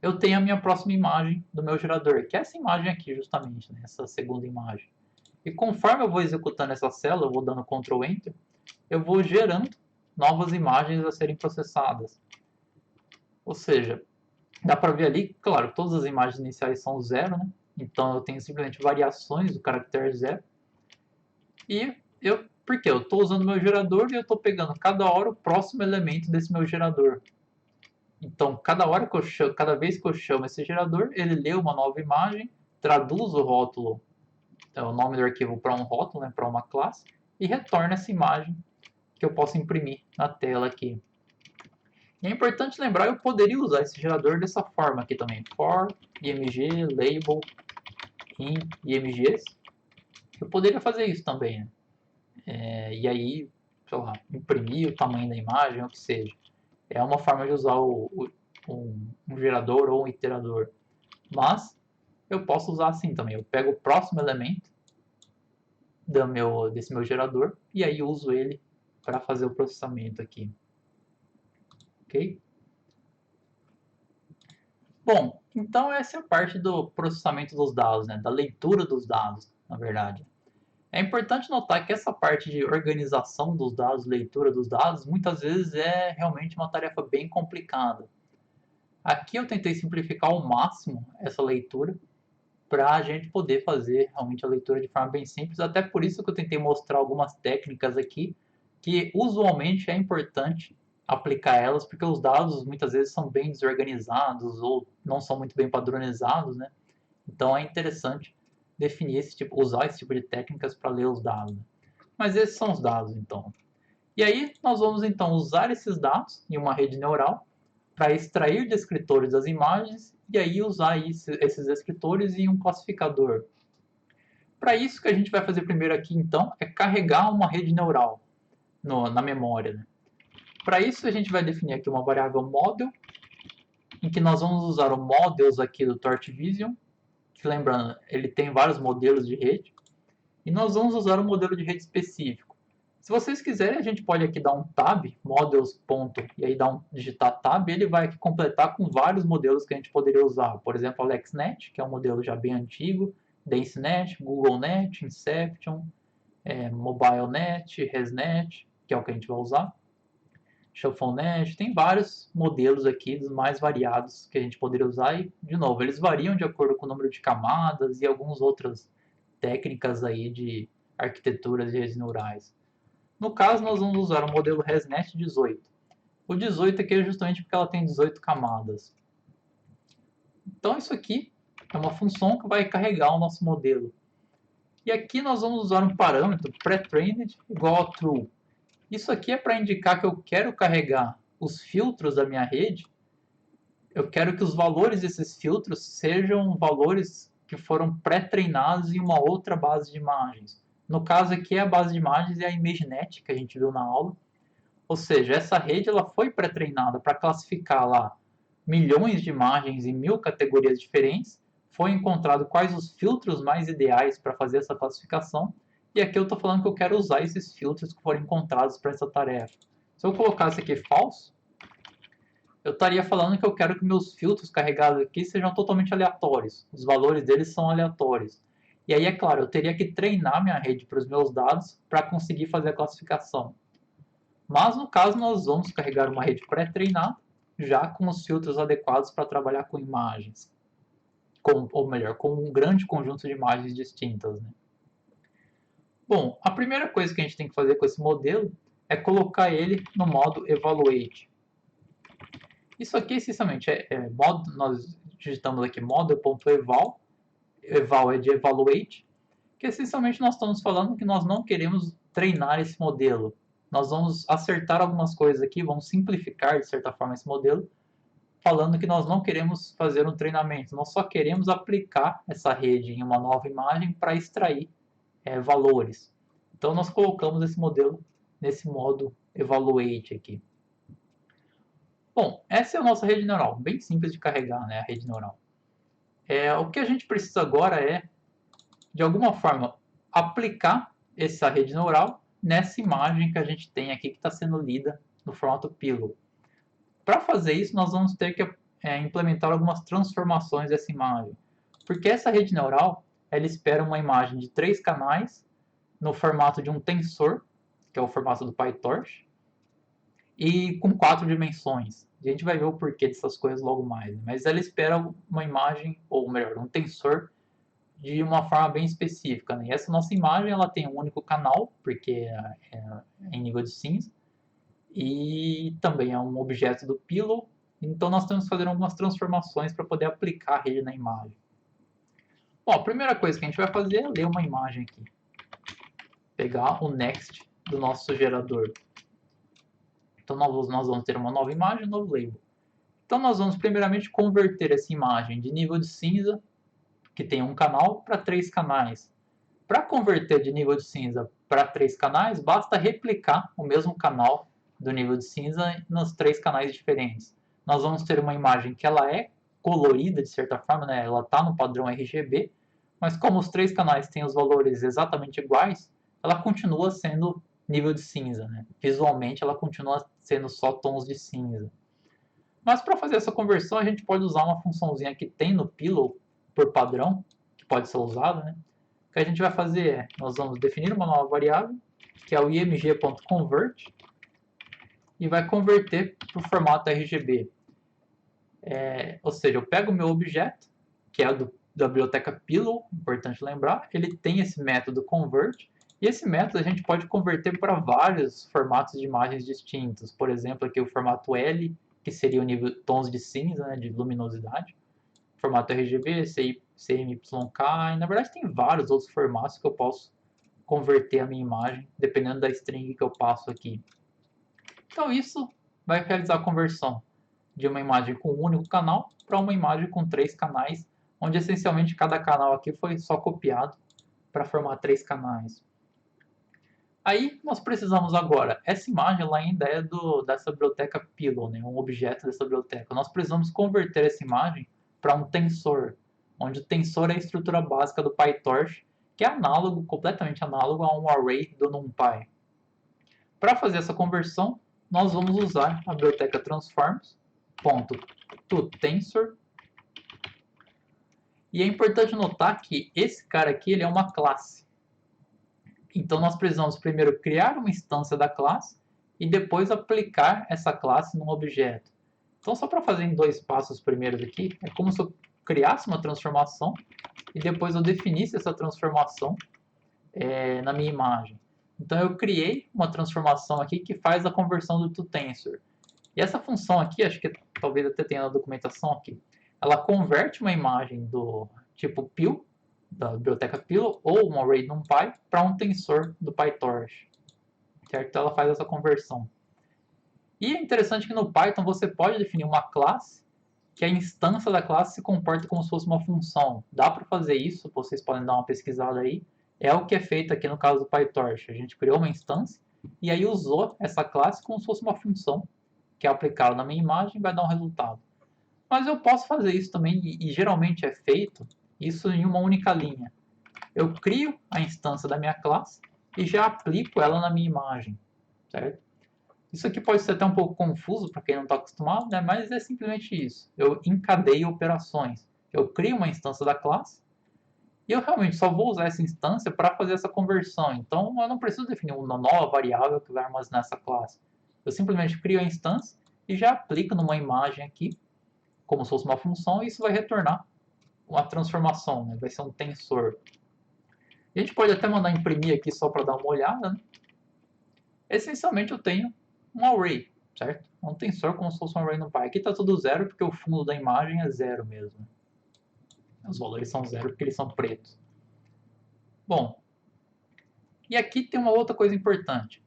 eu tenho a minha próxima imagem do meu gerador, que é essa imagem aqui justamente, né? Essa segunda imagem. E conforme eu vou executando essa célula, eu vou dando Ctrl Enter, eu vou gerando novas imagens a serem processadas. Ou seja, dá para ver ali, claro, todas as imagens iniciais são zero, né? Então eu tenho simplesmente variações do caractere zero. E porque eu estou usando meu gerador e eu estou pegando cada hora o próximo elemento desse meu gerador. Então, cada vez que eu chamo esse gerador, ele lê uma nova imagem, traduz o rótulo, o nome do arquivo para um rótulo, né, para uma classe, e retorna essa imagem que eu posso imprimir na tela aqui. E é importante lembrar, eu poderia usar esse gerador dessa forma aqui também, for img label in imgs. Eu poderia fazer isso também, né? E aí, sei lá, imprimir o tamanho da imagem, ou o que seja. É uma forma de usar um gerador ou um iterador. Mas eu posso usar assim também. Eu pego o próximo elemento desse meu gerador e aí uso ele para fazer o processamento aqui. Ok? Bom, então essa é a parte do processamento dos dados, né? Da leitura dos dados, na verdade. É importante notar que essa parte de organização dos dados, leitura dos dados, muitas vezes é realmente uma tarefa bem complicada. Aqui eu tentei simplificar ao máximo essa leitura para a gente poder fazer realmente a leitura de forma bem simples. Até por isso que eu tentei mostrar algumas técnicas aqui que usualmente é importante aplicar elas, porque os dados muitas vezes são bem desorganizados ou não são muito bem padronizados, né? Então é interessante definir esse tipo, usar esse tipo de técnicas para ler os dados. Mas esses são os dados, então. E aí nós vamos então usar esses dados em uma rede neural para extrair descritores das imagens e aí usar esses descritores em um classificador. Para isso, o que a gente vai fazer primeiro aqui então é carregar uma rede neural na memória. Né? Para isso, a gente vai definir aqui uma variável model, em que nós vamos usar o models aqui do TorchVision, que lembrando, ele tem vários modelos de rede, e nós vamos usar um modelo de rede específico. Se vocês quiserem, a gente pode aqui dar um tab, models. E aí digitar tab, ele vai aqui completar com vários modelos que a gente poderia usar. Por exemplo, AlexNet, que é um modelo já bem antigo, DenseNet, GoogleNet, Inception, MobileNet, ResNet, que é o que a gente vai usar. ShuffleNet, tem vários modelos aqui dos mais variados que a gente poderia usar e, de novo, eles variam de acordo com o número de camadas e algumas outras técnicas aí de arquiteturas de redes neurais. No caso, nós vamos usar o modelo ResNet 18. O 18 aqui é justamente porque ela tem 18 camadas. Então isso aqui é uma função que vai carregar o nosso modelo. E aqui nós vamos usar um parâmetro pré-trained igual a true. Isso aqui é para indicar que eu quero carregar os filtros da minha rede. Eu quero que os valores desses filtros sejam valores que foram pré-treinados em uma outra base de imagens. No caso aqui, a base de imagens é a ImageNet, que a gente viu na aula. Ou seja, essa rede ela foi pré-treinada para classificar lá milhões de imagens em 1000 categorias diferentes. Foi encontrado quais os filtros mais ideais para fazer essa classificação. E aqui eu estou falando que eu quero usar esses filtros que foram encontrados para essa tarefa. Se eu colocasse aqui falso, eu estaria falando que eu quero que meus filtros carregados aqui sejam totalmente aleatórios. Os valores deles são aleatórios. E aí, é claro, eu teria que treinar minha rede para os meus dados para conseguir fazer a classificação. Mas no caso, nós vamos carregar uma rede pré-treinada, já com os filtros adequados para trabalhar com imagens. Ou melhor, com um grande conjunto de imagens distintas. Né? Bom, a primeira coisa que a gente tem que fazer com esse modelo é colocar ele no modo Evaluate. Isso aqui, essencialmente, nós digitamos aqui model.eval, eval é de evaluate, que essencialmente nós estamos falando que nós não queremos treinar esse modelo. Nós vamos acertar algumas coisas aqui, vamos simplificar, de certa forma, esse modelo, falando que nós não queremos fazer um treinamento, nós só queremos aplicar essa rede em uma nova imagem para extrair valores. Então, nós colocamos esse modelo nesse modo evaluate aqui. Bom, essa é a nossa rede neural, bem simples de carregar, né, a rede neural. O que a gente precisa agora é, de alguma forma, aplicar essa rede neural nessa imagem que a gente tem aqui que está sendo lida no formato Pillow. Para fazer isso, nós vamos ter que implementar algumas transformações dessa imagem, porque essa rede neural ela espera uma imagem de 3 canais no formato de um tensor, que é o formato do PyTorch, e com 4 dimensões. A gente vai ver o porquê dessas coisas logo mais. Né? Mas ela espera uma imagem, ou melhor, um tensor de uma forma bem específica. Né? E essa nossa imagem ela tem um único canal, porque é em nível de cinza, e também é um objeto do Pillow. Então nós temos que fazer algumas transformações para poder aplicar a rede na imagem. Bom, a primeira coisa que a gente vai fazer é ler uma imagem aqui. Pegar o next do nosso gerador. Então nós vamos ter uma nova imagem, um novo label. Então nós vamos primeiramente converter essa imagem de nível de cinza, que tem um canal, para 3 canais. Para converter de nível de cinza para 3 canais, basta replicar o mesmo canal do nível de cinza nos 3 canais diferentes. Nós vamos ter uma imagem que ela é colorida de certa forma, né? Ela está no padrão RGB, mas como os 3 canais têm os valores exatamente iguais, ela continua sendo nível de cinza, né? Visualmente ela continua sendo só tons de cinza. Mas para fazer essa conversão a gente pode usar uma funçãozinha que tem no Pillow por padrão, que pode ser usada, né? O que a gente vai fazer é, nós vamos definir uma nova variável, que é o img.convert, e vai converter para o formato RGB. Ou seja, eu pego o meu objeto, que é da biblioteca Pillow, importante lembrar, ele tem esse método convert, e esse método a gente pode converter para vários formatos de imagens distintos. Por exemplo, aqui o formato L, que seria o nível tons de cinza, né, de luminosidade. Formato RGB, CMYK, e na verdade tem vários outros formatos que eu posso converter a minha imagem, dependendo da string que eu passo aqui. Então isso vai realizar a conversão de uma imagem com um único canal para uma imagem com 3 canais, onde essencialmente cada canal aqui foi só copiado para formar 3 canais. Aí nós precisamos agora, essa imagem ela ainda é dessa biblioteca Pillow, né, um objeto dessa biblioteca. Nós precisamos converter essa imagem para um tensor, onde o tensor é a estrutura básica do PyTorch, que é análogo, completamente análogo a um array do NumPy. Para fazer essa conversão, nós vamos usar a biblioteca transforms.toTensor. E é importante notar que esse cara aqui ele é uma classe. Então nós precisamos primeiro criar uma instância da classe e depois aplicar essa classe num objeto. Então só para fazer em 2 passos primeiros aqui, é como se eu criasse uma transformação e depois eu definisse essa transformação na minha imagem. Então eu criei uma transformação aqui que faz a conversão do toTensor. E essa função aqui, acho que talvez até tenha na documentação aqui, ela converte uma imagem do tipo Pil, da biblioteca Pillow, ou um array NumPy, para um tensor do PyTorch. Certo? Então ela faz essa conversão. E é interessante que no Python você pode definir uma classe que a instância da classe se comporta como se fosse uma função. Dá para fazer isso, vocês podem dar uma pesquisada aí. É o que é feito aqui no caso do PyTorch. A gente criou uma instância e aí usou essa classe como se fosse uma função que é aplicada na minha imagem e vai dar um resultado. Mas eu posso fazer isso também, e geralmente é feito isso em uma única linha. Eu crio a instância da minha classe e já aplico ela na minha imagem, certo? Isso aqui pode ser até um pouco confuso para quem não está acostumado, né? Mas é simplesmente isso. Eu encadeio operações. Eu crio uma instância da classe e eu realmente só vou usar essa instância para fazer essa conversão. Então eu não preciso definir uma nova variável que vai armazenar essa classe. Eu simplesmente crio a instância e já aplico numa imagem aqui, como se fosse uma função, e isso vai retornar uma transformação, né? Vai ser um tensor. A gente pode até mandar imprimir aqui só para dar uma olhada, né? Essencialmente eu tenho um array, certo? Um tensor como se fosse um array no Py. Aqui está tudo zero porque o fundo da imagem é zero mesmo. Os valores são zero porque eles são pretos. Bom, e aqui tem uma outra coisa importante.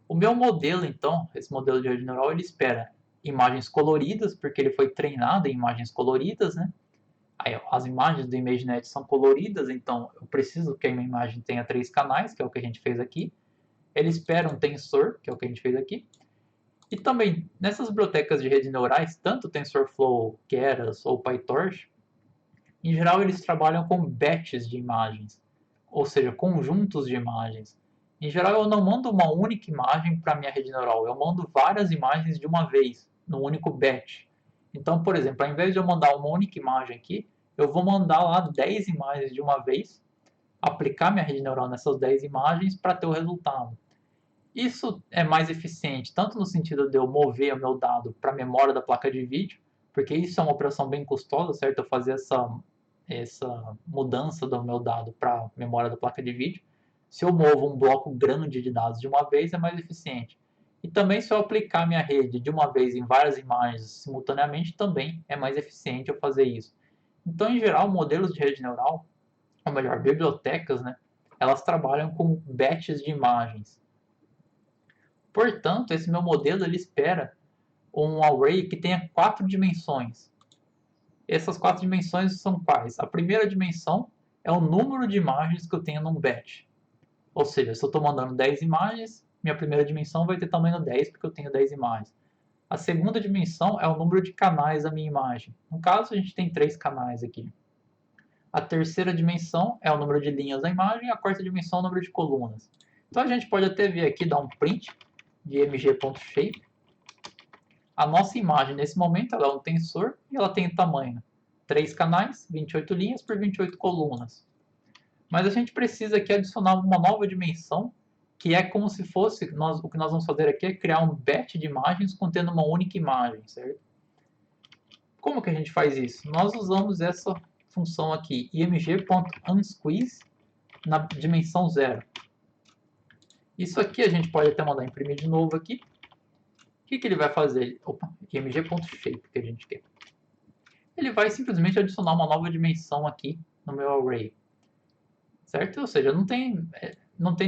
O meu modelo, então, esse modelo de rede neural, ele espera imagens coloridas, porque ele foi treinado em imagens coloridas, né? Aí, as imagens do ImageNet são coloridas, então eu preciso que a minha imagem tenha 3 canais, que é o que a gente fez aqui. Ele espera um tensor, que é o que a gente fez aqui. E também, nessas bibliotecas de redes neurais, tanto TensorFlow, Keras ou PyTorch, em geral eles trabalham com batches de imagens, ou seja, conjuntos de imagens. Em geral eu não mando uma única imagem para a minha rede neural, eu mando várias imagens de uma vez, num único batch. Então, por exemplo, ao invés de eu mandar uma única imagem aqui, eu vou mandar lá 10 imagens de uma vez, aplicar minha rede neural nessas 10 imagens para ter o resultado. Isso é mais eficiente, tanto no sentido de eu mover o meu dado para a memória da placa de vídeo, porque isso é uma operação bem custosa, certo? Eu fazer essa mudança do meu dado para a memória da placa de vídeo. Se eu movo um bloco grande de dados de uma vez, é mais eficiente. E também se eu aplicar minha rede de uma vez em várias imagens simultaneamente, também é mais eficiente eu fazer isso. Então, em geral, modelos de rede neural, ou melhor, bibliotecas, né, elas trabalham com batches de imagens. Portanto, esse meu modelo ele espera um array que tenha 4 dimensões. Essas 4 dimensões são quais? A primeira dimensão é o número de imagens que eu tenho num batch. Ou seja, se eu estou mandando 10 imagens, minha primeira dimensão vai ter tamanho 10 porque eu tenho 10 imagens. A segunda dimensão é o número de canais da minha imagem. No caso, a gente tem 3 canais aqui. A terceira dimensão é o número de linhas da imagem, e a quarta dimensão é o número de colunas. Então a gente pode até vir aqui, dar um print de mg.shape. A nossa imagem, nesse momento, ela é um tensor e ela tem o tamanho 3 canais, 28 linhas por 28 colunas. Mas a gente precisa aqui adicionar uma nova dimensão, que é como se fosse, o que nós vamos fazer aqui é criar um batch de imagens contendo uma única imagem, certo? Como que a gente faz isso? Nós usamos essa função aqui, img.unsqueeze, na dimensão 0. Isso aqui a gente pode até mandar imprimir de novo aqui. O que ele vai fazer? Opa, img.shape que a gente quer. Ele vai simplesmente adicionar uma nova dimensão aqui no meu array. Certo? Ou seja, não tem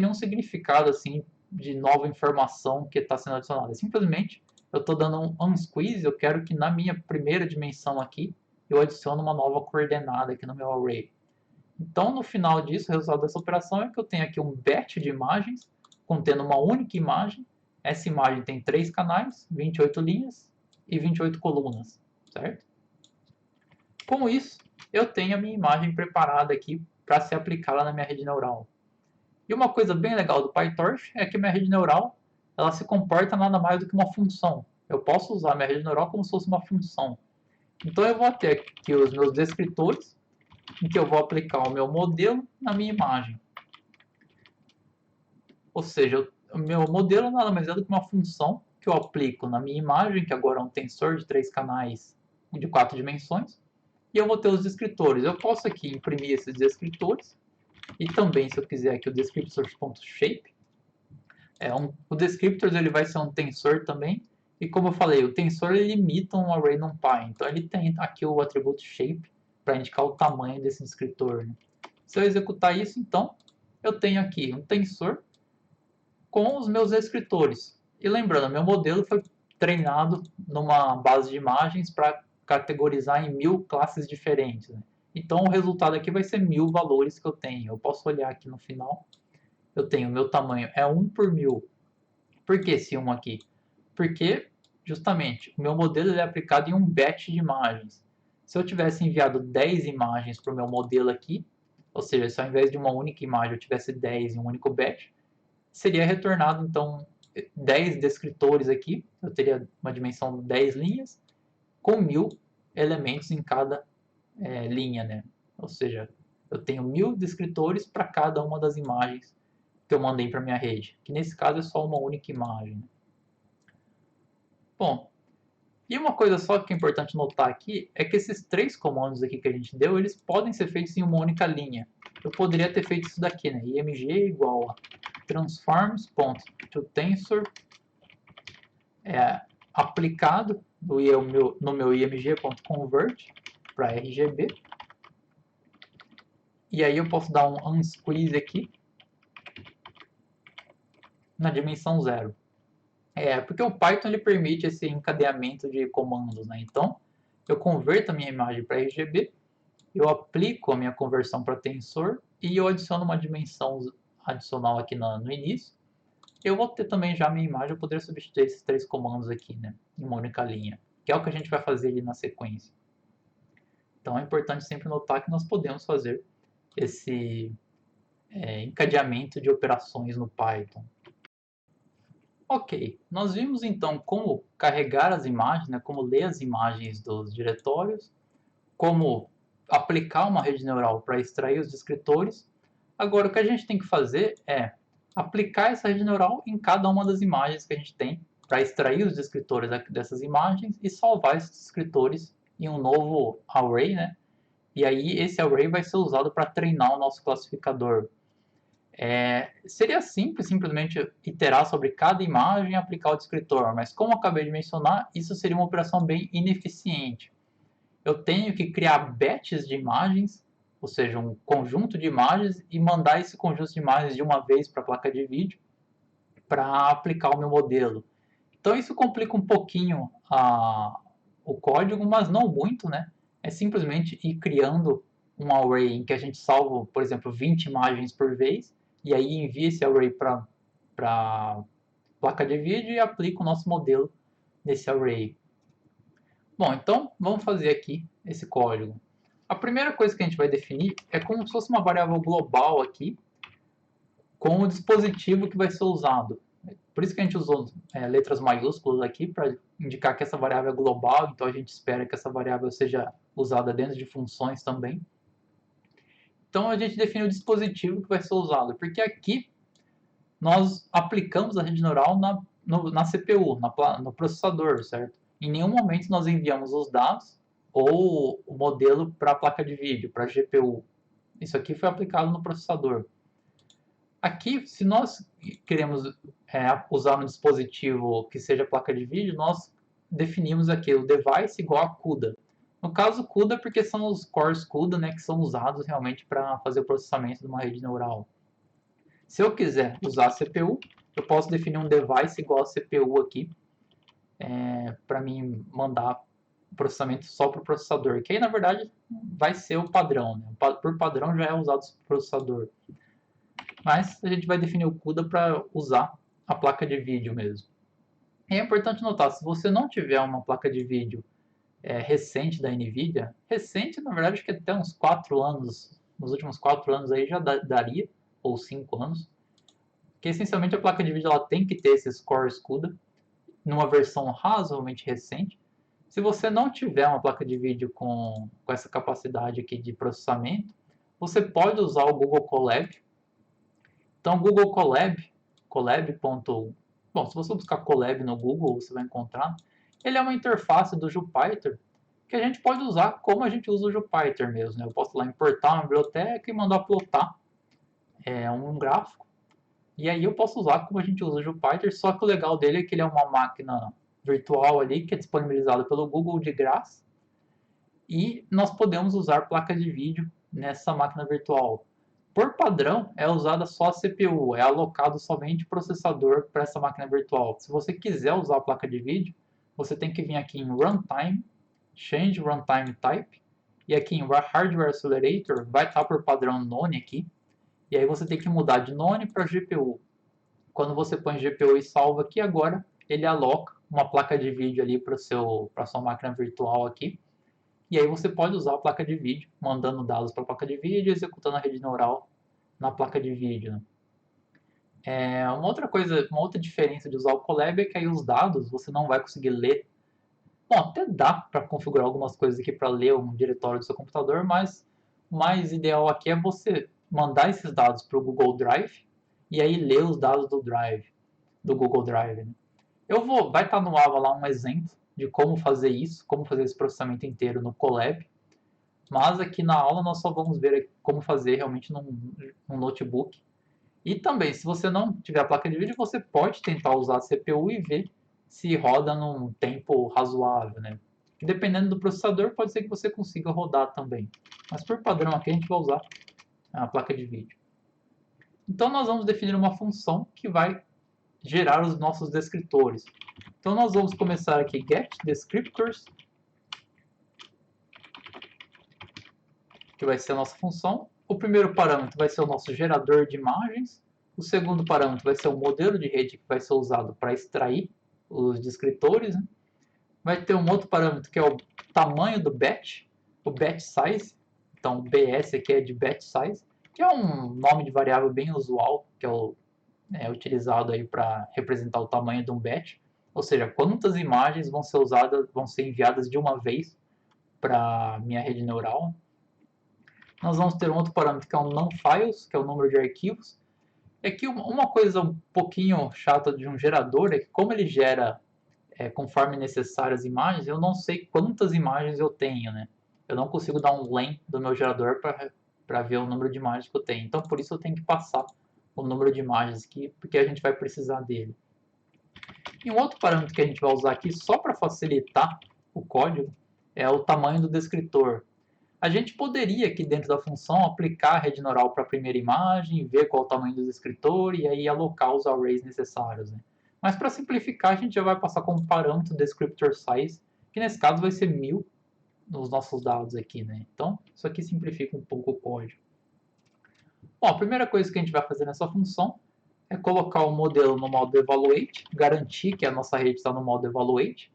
nenhum significado assim de nova informação que está sendo adicionada. Simplesmente eu estou dando um unsqueeze, eu quero que na minha primeira dimensão aqui eu adicione uma nova coordenada aqui no meu array. Então, no final disso, o resultado dessa operação é que eu tenho aqui um batch de imagens contendo uma única imagem. Essa imagem tem 3 canais, 28 linhas e 28 colunas, certo? Com isso, eu tenho a minha imagem preparada aqui para ser aplicada na minha rede neural. E uma coisa bem legal do PyTorch é que minha rede neural ela se comporta nada mais do que uma função. Eu posso usar a minha rede neural como se fosse uma função. Então eu vou ter aqui os meus descritores, em que eu vou aplicar o meu modelo na minha imagem. Ou seja, o meu modelo nada mais é do que uma função que eu aplico na minha imagem, que agora é um tensor de 3 canais de 4 dimensões, e eu vou ter os descritores. Eu posso aqui imprimir esses descritores, e também, se eu quiser aqui o descriptors.shape, o descriptors ele vai ser um tensor também, e como eu falei, o tensor ele imita um array NumPy, então ele tem aqui o atributo shape para indicar o tamanho desse descritor. Né? Se eu executar isso, então, eu tenho aqui um tensor com os meus descritores. E lembrando, meu modelo foi treinado numa base de imagens para categorizar em 1000 classes diferentes. Né? Então o resultado aqui vai ser 1000 valores que eu tenho. Eu posso olhar aqui no final. Eu tenho meu tamanho é 1 por 1000. Por que esse 1 aqui? Porque justamente o meu modelo é aplicado em um batch de imagens. Se eu tivesse enviado 10 imagens para o meu modelo aqui, ou seja, se ao invés de uma única imagem eu tivesse 10 em um único batch, seria retornado então 10 descritores aqui. Eu teria uma dimensão de 10 linhas com 1000 elementos em cada linha, né? Ou seja, eu tenho 1000 descritores para cada uma das imagens que eu mandei para minha rede, que nesse caso é só uma única imagem. Bom, e uma coisa só que é importante notar aqui é que esses 3 comandos aqui que a gente deu, eles podem ser feitos em uma única linha. Eu poderia ter feito isso daqui, né? img igual a transforms.toTensor aplicado no meu img.convert para RGB. E aí eu posso dar um unsqueeze aqui na dimensão 0. Porque o Python ele permite esse encadeamento de comandos, né? Então, eu converto a minha imagem para RGB, eu aplico a minha conversão para tensor e eu adiciono uma dimensão adicional aqui no início. Eu vou ter também já a minha imagem, eu poderia substituir esses 3 comandos aqui, né? Em uma única linha, que é o que a gente vai fazer ali na sequência. Então, é importante sempre notar que nós podemos fazer esse encadeamento de operações no Python. Ok, nós vimos então como carregar as imagens, né, como ler as imagens dos diretórios, como aplicar uma rede neural para extrair os descritores. Agora, o que a gente tem que fazer é aplicar essa rede neural em cada uma das imagens que a gente tem para extrair os descritores dessas imagens e salvar esses descritores em um novo array, né? E aí esse array vai ser usado para treinar o nosso classificador. Seria simples simplesmente iterar sobre cada imagem e aplicar o descritor, mas como eu acabei de mencionar, isso seria uma operação bem ineficiente. Eu tenho que criar batches de imagens, ou seja, um conjunto de imagens, e mandar esse conjunto de imagens de uma vez para a placa de vídeo para aplicar o meu modelo. Então isso complica um pouquinho o código, mas não muito, né? É simplesmente ir criando um array em que a gente salva, por exemplo, 20 imagens por vez, e aí envia esse array para a placa de vídeo e aplica o nosso modelo desse array. Bom, então vamos fazer aqui esse código. A primeira coisa que a gente vai definir é como se fosse uma variável global aqui, com o dispositivo que vai ser usado. Por isso que a gente usou letras maiúsculas aqui, para indicar que essa variável é global, então a gente espera que essa variável seja usada dentro de funções também. Então a gente define o dispositivo que vai ser usado, porque aqui nós aplicamos a rede neural na CPU, no processador, certo? Em nenhum momento nós enviamos os dados ou o modelo para a placa de vídeo, para a GPU. Isso aqui foi aplicado no processador. Aqui, se nós queremos usar um dispositivo que seja placa de vídeo, nós definimos aqui o device igual a CUDA. No caso, CUDA porque são os cores CUDA, né, que são usados realmente para fazer o processamento de uma rede neural. Se eu quiser usar a CPU, eu posso definir um device igual a CPU aqui, para mim mandar o processamento só para o processador, que aí na verdade vai ser o padrão, né? Por padrão já é usado o processador. Mas a gente vai definir o CUDA para usar a placa de vídeo mesmo. E é importante notar, se você não tiver uma placa de vídeo recente da NVIDIA, recente na verdade acho que até uns 4 anos, nos últimos 4 anos aí já daria, ou 5 anos, que essencialmente a placa de vídeo ela tem que ter esses cores CUDA, numa versão razoavelmente recente. Se você não tiver uma placa de vídeo com essa capacidade aqui de processamento, você pode usar o Google Colab. Então, Google Colab, bom, se você buscar Colab no Google, você vai encontrar. Ele é uma interface do Jupyter que a gente pode usar como a gente usa o Jupyter mesmo. Né? Eu posso lá importar uma biblioteca e mandar plotar um gráfico. E aí eu posso usar como a gente usa o Jupyter, só que o legal dele é que ele é uma máquina virtual ali, que é disponibilizada pelo Google de graça. E nós podemos usar placa de vídeo nessa máquina virtual. Por padrão, é usada só a CPU, é alocado somente processador para essa máquina virtual. Se você quiser usar a placa de vídeo, você tem que vir aqui em Runtime, Change Runtime Type, e aqui em Hardware Accelerator vai estar por padrão None aqui, e aí você tem que mudar de None para GPU. Quando você põe GPU e salva aqui agora, ele aloca uma placa de vídeo ali para a sua máquina virtual aqui, e aí você pode usar a placa de vídeo, mandando dados para a placa de vídeo e executando a rede neural na placa de vídeo. Né? Uma outra diferença de usar o Colab é que aí os dados você não vai conseguir ler. Bom, até dá para configurar algumas coisas aqui para ler um diretório do seu computador, mas o mais ideal aqui é você mandar esses dados para o Google Drive e aí ler os dados do Google Drive. Né? Vai estar no AVA lá um exemplo de como fazer isso, como fazer esse processamento inteiro no Colab, mas aqui na aula nós só vamos ver como fazer realmente num notebook. E também, se você não tiver a placa de vídeo, você pode tentar usar a CPU e ver se roda num tempo razoável, né? E dependendo do processador, pode ser que você consiga rodar também. Mas por padrão aqui a gente vai usar a placa de vídeo. Então nós vamos definir uma função que vai gerar os nossos descritores. Então nós vamos começar aqui getDescriptors, que vai ser a nossa função. O primeiro parâmetro vai ser o nosso gerador de imagens. O segundo parâmetro vai ser o modelo de rede que vai ser usado para extrair os descritores. Né? Vai ter um outro parâmetro que é o tamanho do batch, o batch size. Então, BS aqui é de batch size, que é um nome de variável bem usual, que é utilizado aí para representar o tamanho de um batch. Ou seja, quantas imagens vão ser enviadas de uma vez para minha rede neural. Nós vamos ter um outro parâmetro que é o nonfiles, que é o número de arquivos. E aqui uma coisa um pouquinho chata de um gerador é que como ele gera conforme necessárias imagens, eu não sei quantas imagens eu tenho, né? Eu não consigo dar um len do meu gerador para ver o número de imagens que eu tenho. Então, por isso eu tenho que passar o número de imagens aqui, porque a gente vai precisar dele. E um outro parâmetro que a gente vai usar aqui só para facilitar o código é o tamanho do descritor. A gente poderia aqui dentro da função aplicar a rede neural para a primeira imagem, ver qual é o tamanho do descritor e aí alocar os arrays necessários. Né? Mas para simplificar, a gente já vai passar como parâmetro descriptor size, que nesse caso vai ser 1000 nos nossos dados aqui. Né? Então, isso aqui simplifica um pouco o código. Bom, a primeira coisa que a gente vai fazer nessa função é colocar o modelo no modo evaluate, garantir que a nossa rede está no modo evaluate.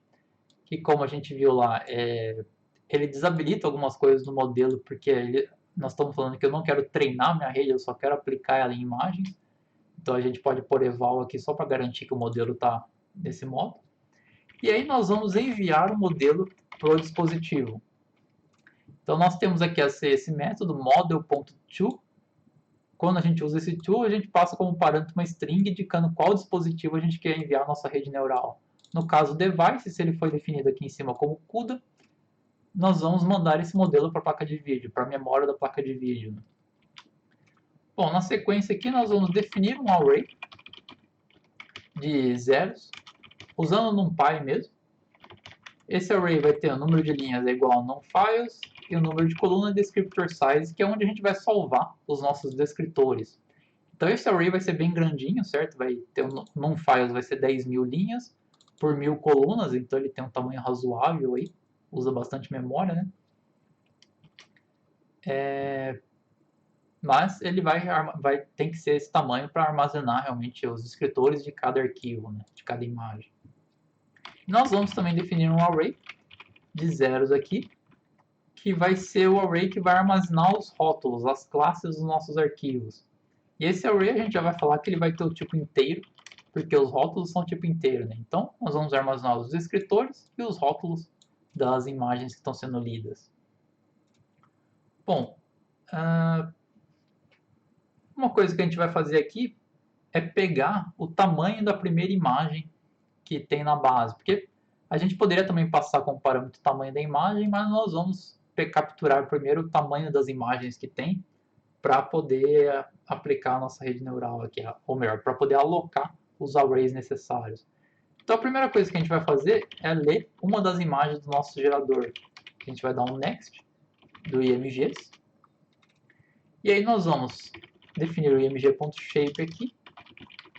que, como a gente viu lá, ele desabilita algumas coisas do modelo, porque nós estamos falando que eu não quero treinar minha rede, eu só quero aplicar ela em imagens. Então a gente pode pôr eval aqui só para garantir que o modelo está desse modo. E aí nós vamos enviar o modelo para o dispositivo. Então nós temos aqui esse método model.to. Quando a gente usa esse to, a gente passa como parâmetro uma string indicando qual dispositivo a gente quer enviar a nossa rede neural. No caso device, se ele foi definido aqui em cima como CUDA, nós vamos mandar esse modelo para a placa de vídeo, para a memória da placa de vídeo. Bom, na sequência aqui nós vamos definir um array de zeros, usando o NumPy mesmo. Esse array vai ter o número de linhas é igual a numFiles e o número de coluna descriptor size, que é onde a gente vai salvar os nossos descritores. Então esse array vai ser bem grandinho, certo? Vai ter um numFiles vai ser 10.000 linhas por 1.000 colunas, então ele tem um tamanho razoável aí, usa bastante memória, né? Mas ele tem que ser esse tamanho para armazenar realmente os descritores de cada arquivo, né? De cada imagem. Nós vamos também definir um array de zeros aqui, que vai ser o array que vai armazenar os rótulos, as classes dos nossos arquivos. E esse array a gente já vai falar que ele vai ter o tipo inteiro, porque os rótulos são tipo inteiro, né? Então, nós vamos armazenar os descritores e os rótulos das imagens que estão sendo lidas. Bom, uma coisa que a gente vai fazer aqui é pegar o tamanho da primeira imagem que tem na base, porque a gente poderia também passar como parâmetro o tamanho da imagem, mas nós vamos capturar primeiro o tamanho das imagens que tem para poder aplicar a nossa rede neural aqui, ou melhor, para poder alocar os arrays necessários. Então a primeira coisa que a gente vai fazer é ler uma das imagens do nosso gerador. A gente vai dar um next do imgs. E aí nós vamos definir o img.shape aqui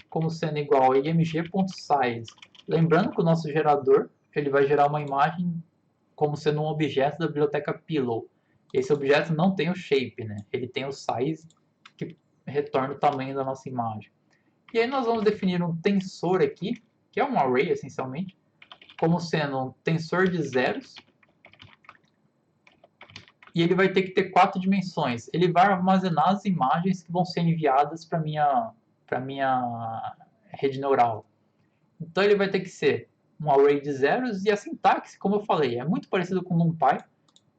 como sendo igual a img.size. Lembrando que o nosso gerador ele vai gerar uma imagem como sendo um objeto da biblioteca Pillow. Esse objeto não tem o shape, né? Ele tem o size, que retorna o tamanho da nossa imagem. E aí nós vamos definir um tensor aqui, que é um array essencialmente, como sendo um tensor de zeros. E ele vai ter que ter 4 dimensões. Ele vai armazenar as imagens que vão ser enviadas para minha rede neural. Então ele vai ter que ser um array de zeros, e a sintaxe, como eu falei, é muito parecido com o NumPy.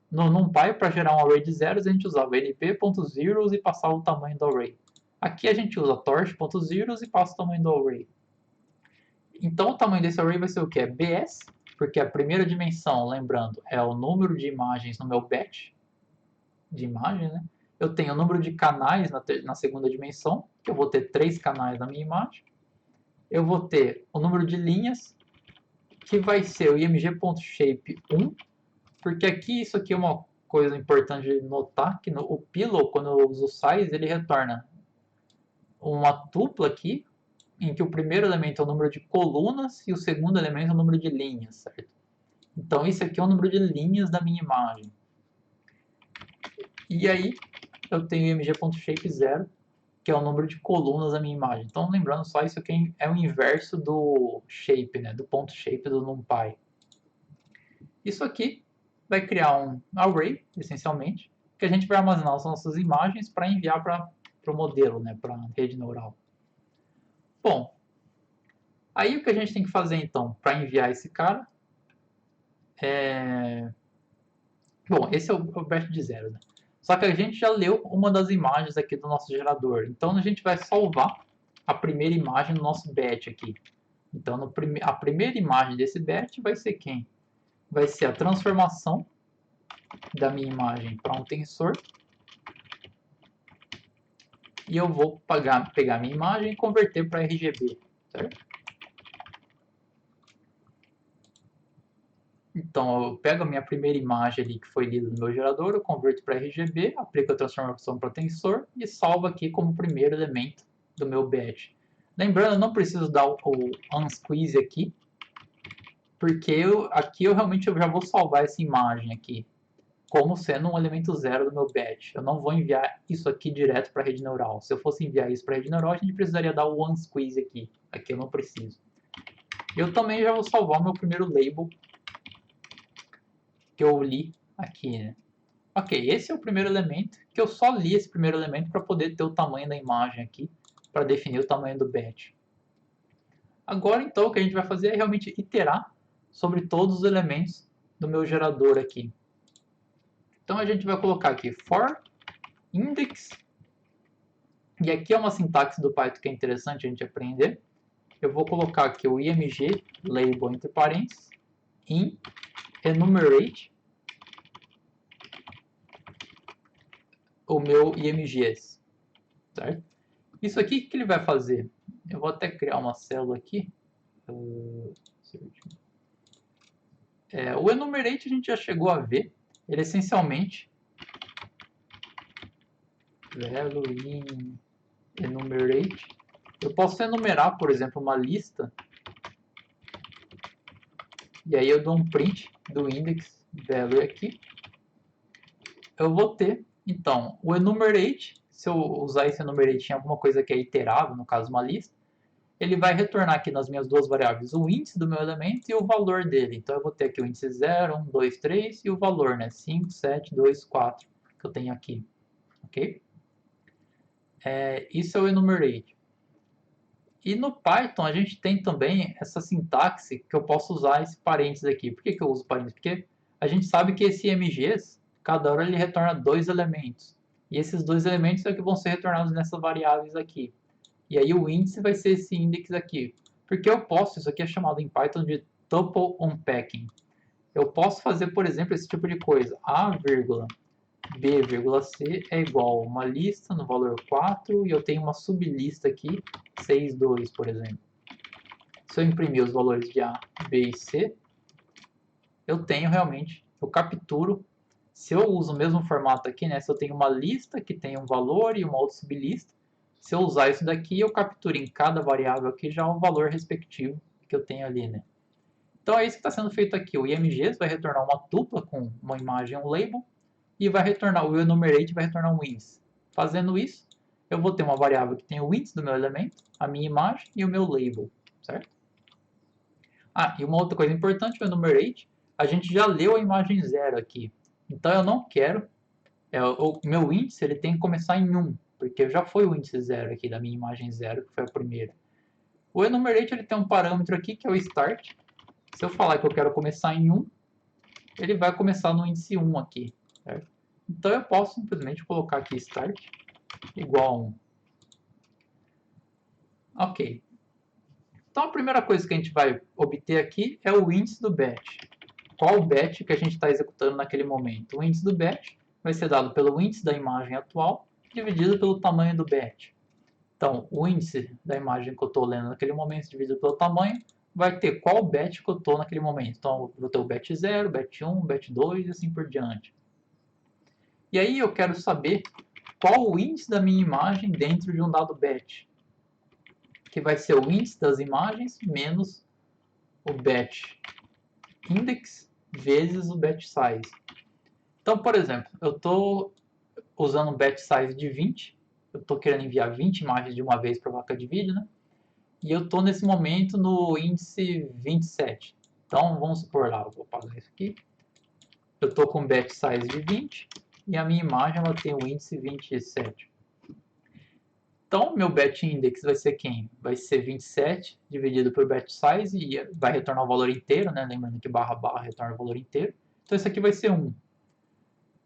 No NumPy, para gerar um array de zeros, a gente usava np.zeros e passava o tamanho do array. Aqui a gente usa torch.zeros e passa o tamanho do array. Então o tamanho desse array vai ser o que? BS, porque a primeira dimensão, lembrando, é o número de imagens no meu batch de imagem, né? Eu tenho o número de canais na segunda dimensão, que eu vou ter 3 canais na minha imagem. Eu vou ter o número de linhas, que vai ser o img.shape1, porque aqui isso aqui é uma coisa importante de notar, que o Pillow, quando eu uso o size, ele retorna uma tupla aqui, em que o primeiro elemento é o número de colunas e o segundo elemento é o número de linhas, certo? Então isso aqui é o número de linhas da minha imagem. E aí eu tenho img.shape0, que é o número de colunas da minha imagem. Então, lembrando só, isso aqui é o inverso do shape, né? Do ponto shape do NumPy. Isso aqui vai criar um array, essencialmente, que a gente vai armazenar as nossas imagens para enviar para o modelo, né? Para a rede neural. Bom, aí o que a gente tem que fazer, então, para enviar esse cara Bom, esse é o batch de zero, né? Só que a gente já leu uma das imagens aqui do nosso gerador. Então a gente vai salvar a primeira imagem no nosso batch aqui. Então a primeira imagem desse batch vai ser quem? Vai ser a transformação da minha imagem para um tensor. E eu vou pegar minha imagem e converter para RGB, certo? Então, eu pego a minha primeira imagem ali que foi lida no meu gerador, eu converto para RGB, aplico a transformação para tensor e salvo aqui como primeiro elemento do meu batch. Lembrando, eu não preciso dar o unsqueeze aqui, porque aqui eu realmente já vou salvar essa imagem aqui como sendo um elemento zero do meu batch. Eu não vou enviar isso aqui direto para a rede neural. Se eu fosse enviar isso para a rede neural, a gente precisaria dar o unsqueeze aqui. Aqui eu não preciso. Eu também já vou salvar o meu primeiro label que eu li aqui, né? Ok, esse é o primeiro elemento, que eu só li esse primeiro elemento para poder ter o tamanho da imagem aqui, para definir o tamanho do batch. Agora, então, o que a gente vai fazer é realmente iterar sobre todos os elementos do meu gerador aqui. Então, a gente vai colocar aqui for index, e aqui é uma sintaxe do Python que é interessante a gente aprender. Eu vou colocar aqui o img label entre parênteses, in enumerate o meu imgs, certo? Isso aqui, o que ele vai fazer? Eu vou até criar uma célula aqui. O enumerate a gente já chegou a ver. Ele essencialmente value in enumerate. Eu posso enumerar, por exemplo, uma lista. E aí eu dou um print do index value aqui. Eu vou ter, então, o enumerate. Se eu usar esse enumerate em alguma coisa que é iterável, no caso uma lista, ele vai retornar aqui nas minhas duas variáveis o índice do meu elemento e o valor dele. Então eu vou ter aqui o índice 0, 1, 2, 3 e o valor, né? 5, 7, 2, 4, que eu tenho aqui. Ok? Isso é o enumerate. E no Python a gente tem também essa sintaxe que eu posso usar esse parênteses aqui. Por que eu uso parênteses? Porque a gente sabe que esse MGs, cada hora ele retorna dois elementos. E esses dois elementos é que vão ser retornados nessas variáveis aqui. E aí o índice vai ser esse index aqui. Porque eu posso, isso aqui é chamado em Python de tuple unpacking. Eu posso fazer, por exemplo, esse tipo de coisa. A, B,C é igual a uma lista no valor 4 e eu tenho uma sublista aqui, 6, 2, por exemplo. Se eu imprimir os valores de A, B e C, eu tenho realmente, eu capturo. Se eu uso o mesmo formato aqui, né, se eu tenho uma lista que tem um valor e uma outra sublista, se eu usar isso daqui, eu capturo em cada variável aqui já o valor respectivo que eu tenho ali, né? Então é isso que está sendo feito aqui. O imgs vai retornar uma tupla com uma imagem e um label, e vai retornar, o enumerate vai retornar um índice. Fazendo isso, eu vou ter uma variável que tem o índice do meu elemento, a minha imagem e o meu label, certo? E uma outra coisa importante, o enumerate, a gente já leu a imagem 0 aqui. Então eu não quero, o meu índice ele tem que começar em 1, porque já foi o índice 0 aqui da minha imagem 0, que foi a primeira. O enumerate ele tem um parâmetro aqui que é o start. Se eu falar que eu quero começar em 1, ele vai começar no índice 1 aqui, certo? Então eu posso simplesmente colocar aqui start igual a 1. Ok. Então a primeira coisa que a gente vai obter aqui é o índice do batch. Qual o batch que a gente está executando naquele momento? O índice do batch vai ser dado pelo índice da imagem atual dividido pelo tamanho do batch. Então, o índice da imagem que eu estou lendo naquele momento dividido pelo tamanho vai ter qual batch que eu estou naquele momento. Então, eu vou ter o batch 0, batch 1, batch 2 e assim por diante. E aí eu quero saber qual o índice da minha imagem dentro de um dado batch, que vai ser o índice das imagens menos o batch index vezes o batch size. Então, por exemplo, eu estou usando um batch size de 20, eu estou querendo enviar 20 imagens de uma vez para a placa de vídeo, né? E eu estou nesse momento no índice 27. Então, vamos supor lá, eu vou apagar isso aqui. Eu estou com batch size de 20 e a minha imagem ela tem o índice 27. Então, meu batch index vai ser quem? Vai ser 27 dividido por batch size e vai retornar o valor inteiro, né? Lembrando que barra retorna o valor inteiro. Então, isso aqui vai ser 1.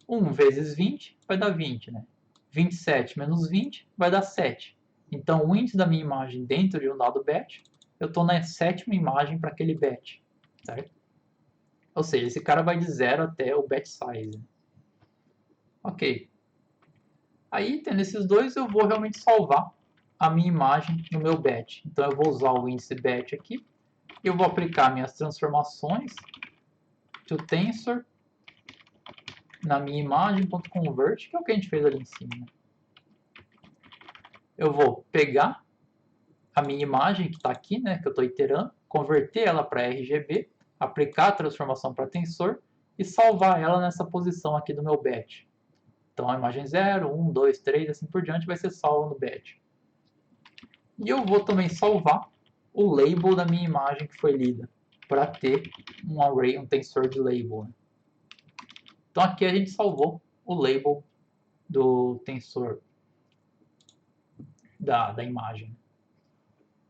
1 vezes 20 vai dar 20, né? 27 menos 20 vai dar 7. Então, o índice da minha imagem dentro de um dado batch, eu estou na sétima imagem para aquele batch, certo? Ou seja, esse cara vai de 0 até o batch size. Ok. Aí, tendo esses dois, eu vou realmente salvar a minha imagem no meu batch. Então, eu vou usar o índice batch aqui. Eu vou aplicar minhas transformações to tensor na minha imagem.convert, que é o que a gente fez ali em cima. Eu vou pegar a minha imagem que está aqui, né, que eu estou iterando, converter ela para RGB, aplicar a transformação para tensor e salvar ela nessa posição aqui do meu batch. Então a imagem 0, 1, 2, 3, assim por diante vai ser salva no batch. E eu vou também salvar o label da minha imagem que foi lida, para ter um array, um tensor de label. Então aqui a gente salvou o label do tensor da imagem.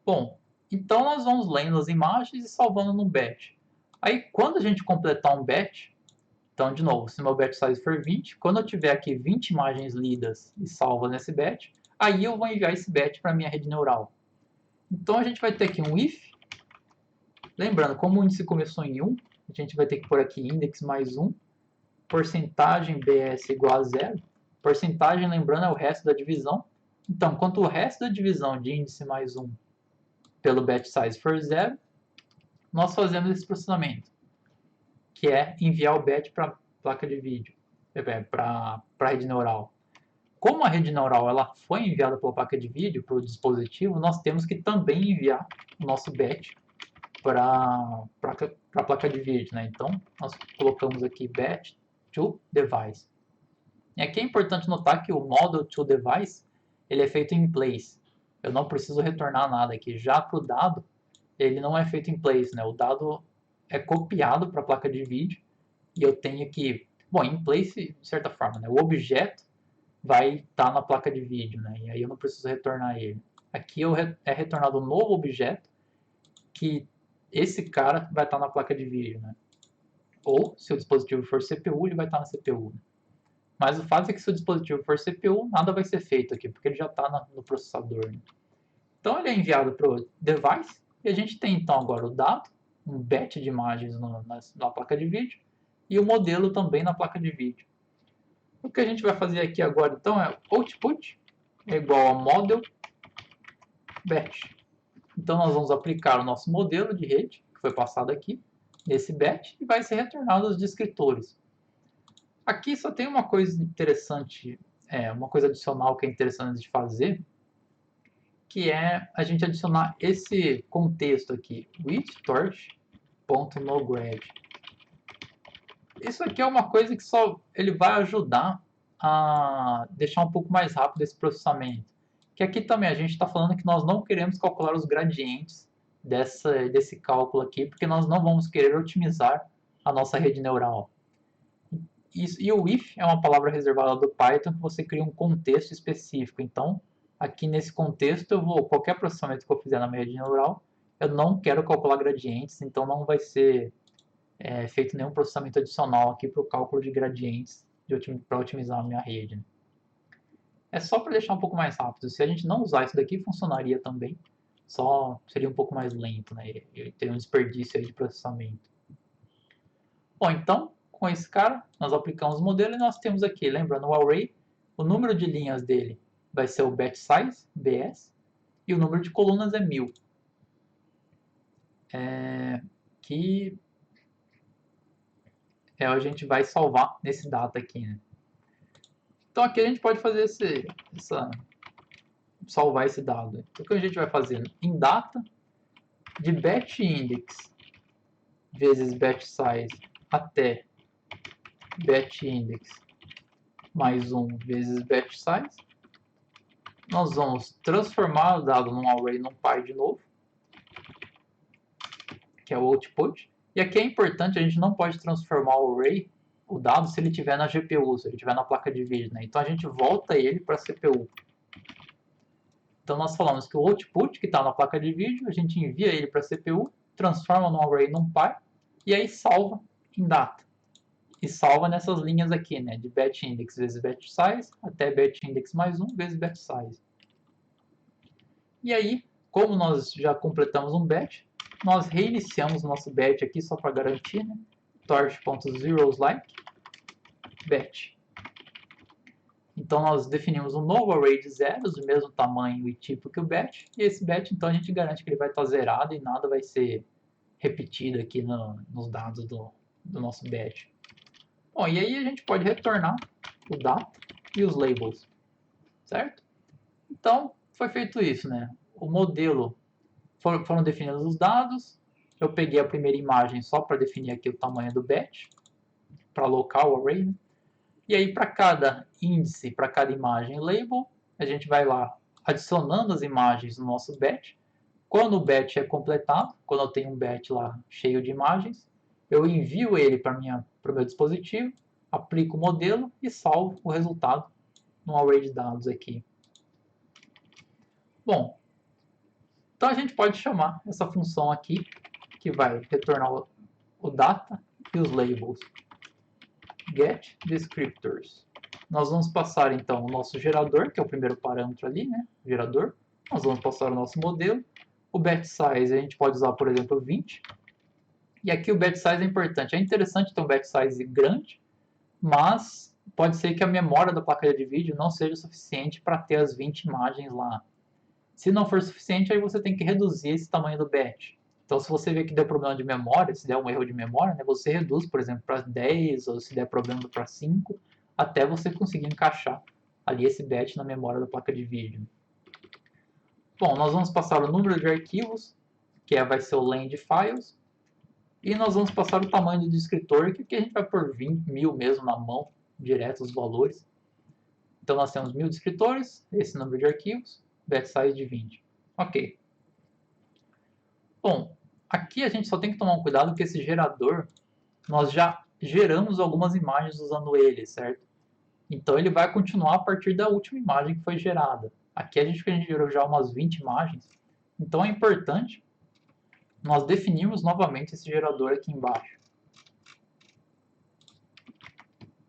Bom, então nós vamos lendo as imagens e salvando no batch. Aí quando a gente completar um batch, então de novo, se meu batch size for 20, quando eu tiver aqui 20 imagens lidas e salvas nesse batch, aí eu vou enviar esse batch para a minha rede neural. Então a gente vai ter aqui um if. Lembrando, como o índice começou em 1, a gente vai ter que pôr aqui index mais 1, porcentagem BS igual a 0. Porcentagem, lembrando, é o resto da divisão. Então, quanto o resto da divisão de índice mais 1 pelo batch size for 0, nós fazemos esse processamento, que é enviar o batch para a placa de vídeo, para a rede neural. Como a rede neural ela foi enviada pela placa de vídeo para o dispositivo, nós temos que também enviar o nosso batch para a placa de vídeo, né? Então, nós colocamos aqui batch to device. E aqui é importante notar que o model to device ele é feito em place. Eu não preciso retornar nada aqui. Já para o dado, ele não é feito em place, né? O dado é copiado para a placa de vídeo e eu tenho que, bom, em place de certa forma, né? O objeto vai estar na placa de vídeo, né? E aí eu não preciso retornar ele. Aqui é retornado um novo objeto que esse cara vai estar na placa de vídeo, né? Ou, se o dispositivo for CPU, ele vai estar na CPU. Né? Mas o fato é que se o dispositivo for CPU, nada vai ser feito aqui, porque ele já está no processador. Né? Então ele é enviado para o device, e a gente tem então agora o dado, um batch de imagens na placa de vídeo, e o modelo também na placa de vídeo. O que a gente vai fazer aqui agora então é output é igual a model batch. Então nós vamos aplicar o nosso modelo de rede, que foi passado aqui, nesse batch, e vai ser retornado os descritores. Aqui só tem uma coisa interessante, uma coisa adicional que é interessante de fazer, que é a gente adicionar esse contexto aqui, with.torch.nograd. Isso aqui é uma coisa que só ele vai ajudar a deixar um pouco mais rápido esse processamento. Que aqui também a gente está falando que nós não queremos calcular os gradientes desse cálculo aqui, porque nós não vamos querer otimizar a nossa rede neural. E o if é uma palavra reservada do Python que você cria um contexto específico. Então, aqui nesse contexto, qualquer processamento que eu fizer na minha rede neural, eu não quero calcular gradientes, então não vai ser feito nenhum processamento adicional aqui para o cálculo de gradientes para otimizar a minha rede. Né? É só para deixar um pouco mais rápido. Se a gente não usar isso daqui, funcionaria também. Só seria um pouco mais lento, né? E teria um desperdício aí de processamento. Bom, então, com esse cara, nós aplicamos o modelo e nós temos aqui, lembrando o array, o número de linhas dele vai ser o batch size, BS, e o número de colunas é 1000. Que a gente vai salvar nesse data aqui, né? Então aqui a gente pode fazer salvar esse dado. Então o que a gente vai fazer? Em data de batch index vezes batch size até batch index mais 1 vezes batch size. Nós vamos transformar o dado num array NumPy de novo, que é o output. E aqui é importante, a gente não pode transformar o array, o dado, se ele estiver na GPU, se ele estiver na placa de vídeo. Né? Então a gente volta ele para a CPU. Então nós falamos que o output, que está na placa de vídeo, a gente envia ele para a CPU, transforma num array NumPy, e aí salva em data. E salva nessas linhas aqui, né, de batch index vezes batch size, até batch index mais 1 vezes batch size. E aí, como nós já completamos um batch, nós reiniciamos o nosso batch aqui, só para garantir, né, torch.zeroslike batch. Então nós definimos um novo array de zeros, do mesmo tamanho e tipo que o batch, e esse batch então a gente garante que ele vai estar zerado e nada vai ser repetido aqui nos dados do nosso batch. Bom, e aí a gente pode retornar o data e os labels, certo? Então foi feito isso, né? O modelo, foram definidos os dados, eu peguei a primeira imagem só para definir aqui o tamanho do batch, para alocar o array, né? E aí, para cada índice, para cada imagem label, a gente vai lá adicionando as imagens no nosso batch. Quando o batch é completado, quando eu tenho um batch lá cheio de imagens, eu envio ele para o meu dispositivo aplico o modelo e salvo o resultado no array de dados aqui. Bom, então a gente pode chamar essa função aqui, que vai retornar o data e os labels. getDescriptors. Nós vamos passar então o nosso gerador, que é o primeiro parâmetro ali, né? Gerador. Nós vamos passar o nosso modelo. O batch size a gente pode usar, por exemplo, 20. E aqui o batch size é importante. É interessante ter um batch size grande, mas pode ser que a memória da placa de vídeo não seja suficiente para ter as 20 imagens lá. Se não for suficiente, aí você tem que reduzir esse tamanho do batch. Então, se você vê que deu problema de memória, se der um erro de memória, né, você reduz, por exemplo, para 10, ou se der problema para 5, até você conseguir encaixar ali esse batch na memória da placa de vídeo. Bom, nós vamos passar o número de arquivos, que vai ser o len de files, e nós vamos passar o tamanho do descritor, que aqui a gente vai por 20.000 mesmo na mão, direto os valores. Então, nós temos 1000 descritores, esse número de arquivos, batch size de 20. Ok. Bom, aqui a gente só tem que tomar um cuidado que esse gerador, nós já geramos algumas imagens usando ele, certo? Então ele vai continuar a partir da última imagem que foi gerada. Aqui a gente gerou já umas 20 imagens, então é importante nós definirmos novamente esse gerador aqui embaixo.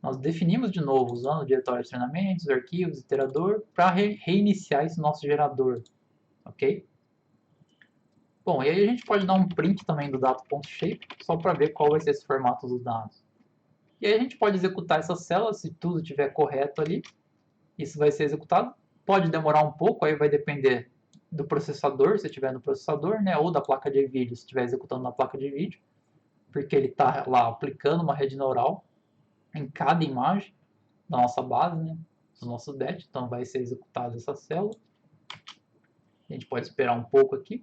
Nós definimos de novo usando o diretório de treinamentos, arquivos, iterador, para reiniciar esse nosso gerador, ok? Bom, e aí a gente pode dar um print também do data.shape, só para ver qual vai ser esse formato dos dados. E aí a gente pode executar essas células, se tudo estiver correto ali, isso vai ser executado. Pode demorar um pouco, aí vai depender do processador, se estiver no processador, né, ou da placa de vídeo, se estiver executando na placa de vídeo, porque ele está lá aplicando uma rede neural em cada imagem da nossa base, né, dos nossos batch, então vai ser executada essa célula. A gente pode esperar um pouco aqui.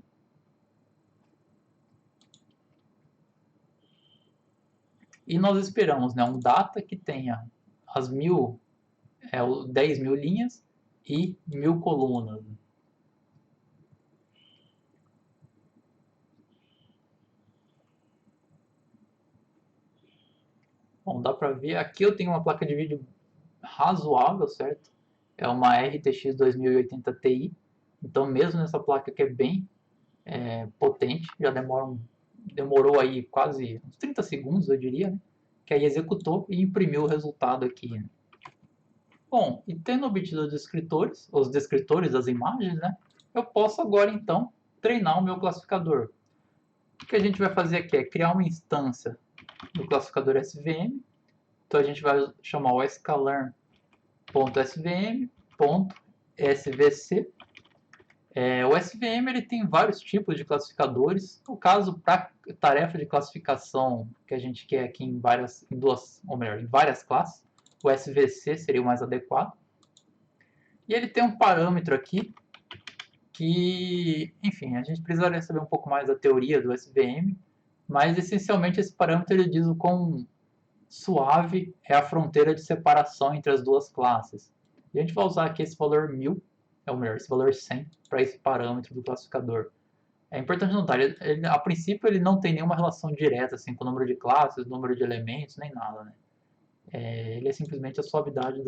E nós esperamos, né, um data que tenha as 10.000 linhas e 1000 colunas. Bom, dá para ver, aqui eu tenho uma placa de vídeo razoável, certo? É uma RTX 2080 Ti, então mesmo nessa placa que é bem potente, já demorou aí quase uns 30 segundos, eu diria, né? Que aí executou e imprimiu o resultado aqui, né? Bom, e tendo obtido os descritores das imagens, né? Eu posso agora então treinar o meu classificador. O que a gente vai fazer aqui é criar uma instância do classificador SVM. Então a gente vai chamar o sklearn.svm.svc. O SVM ele tem vários tipos de classificadores. No caso, para tarefa de classificação que a gente quer aqui em várias classes, o SVC seria o mais adequado. E ele tem um parâmetro aqui que, enfim, a gente precisaria saber um pouco mais da teoria do SVM, mas essencialmente esse parâmetro ele diz o quão suave é a fronteira de separação entre as duas classes. E a gente vai usar aqui esse valor 1000, esse valor 100, para esse parâmetro do classificador. É importante notar, a princípio ele não tem nenhuma relação direta assim, com o número de classes, número de elementos, nem nada. Né? Ele é simplesmente a suavidade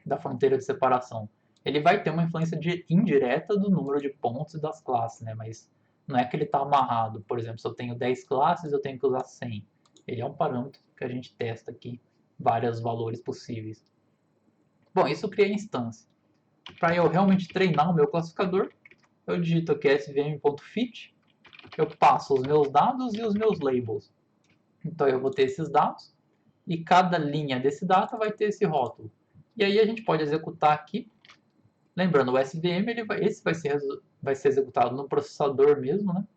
da fronteira de separação. Ele vai ter uma influência indireta do número de pontos das classes, né? Mas não é que ele está amarrado. Por exemplo, se eu tenho 10 classes, eu tenho que usar 100. Ele é um parâmetro que a gente testa aqui, vários valores possíveis. Bom, isso cria instância. Para eu realmente treinar o meu classificador, eu digito aqui svm.fit, eu passo os meus dados e os meus labels. Então eu vou ter esses dados, e cada linha desse data vai ter esse rótulo. E aí a gente pode executar aqui. Lembrando, o SVM esse vai ser executado no processador mesmo, né?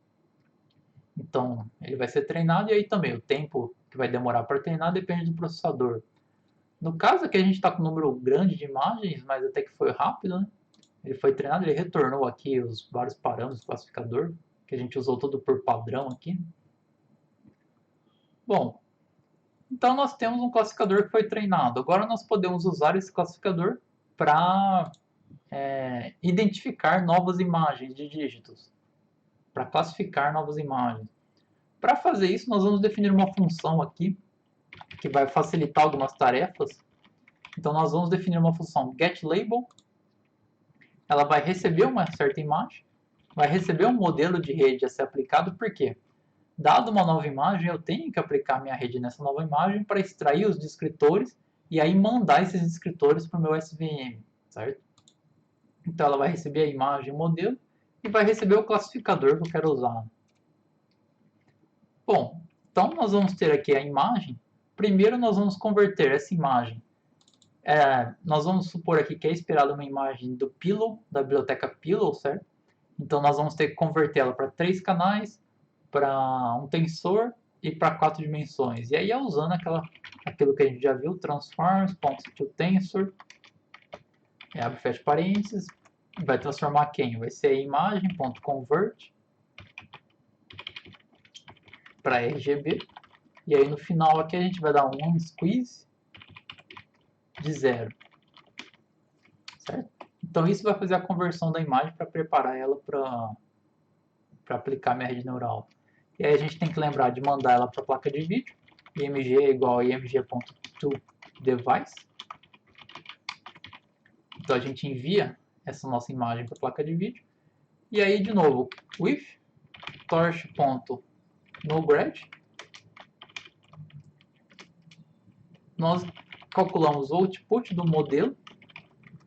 Então ele vai ser treinado e aí também o tempo que vai demorar para treinar depende do processador. No caso aqui a gente está com um número grande de imagens, mas até que foi rápido, né? Ele foi treinado, ele retornou aqui os vários parâmetros do classificador, que a gente usou tudo por padrão aqui. Bom, então nós temos um classificador que foi treinado. Agora nós podemos usar esse classificador para identificar novas imagens de dígitos, para classificar novas imagens. Para fazer isso, nós vamos definir uma função aqui que vai facilitar algumas tarefas. Então nós vamos definir uma função getLabel. Ela vai receber uma certa imagem, vai receber um modelo de rede a ser aplicado, por quê? Dado uma nova imagem, eu tenho que aplicar minha rede nessa nova imagem para extrair os descritores e aí mandar esses descritores para o meu SVM, certo? Então ela vai receber a imagem, o modelo, e vai receber o classificador que eu quero usar. Bom, então nós vamos ter aqui a imagem. Primeiro nós vamos converter essa imagem. Nós vamos supor aqui que é esperada uma imagem do Pillow, da biblioteca Pillow, certo? Então nós vamos ter que convertê-la para 3 canais, para um tensor e para 4 dimensões. E aí é usando aquilo que a gente já viu, transforms.toTensor, abre e fecha parênteses, vai transformar quem? Vai ser a imagem.convert para RGB. E aí no final aqui a gente vai dar um squeeze de 0. Certo? Então isso vai fazer a conversão da imagem para preparar ela para aplicar minha rede neural. E aí a gente tem que lembrar de mandar ela para a placa de vídeo. img é igual a img.toDevice. Então a gente envia essa nossa imagem para a placa de vídeo. E aí de novo, with torch.noGrad, nós calculamos o output do modelo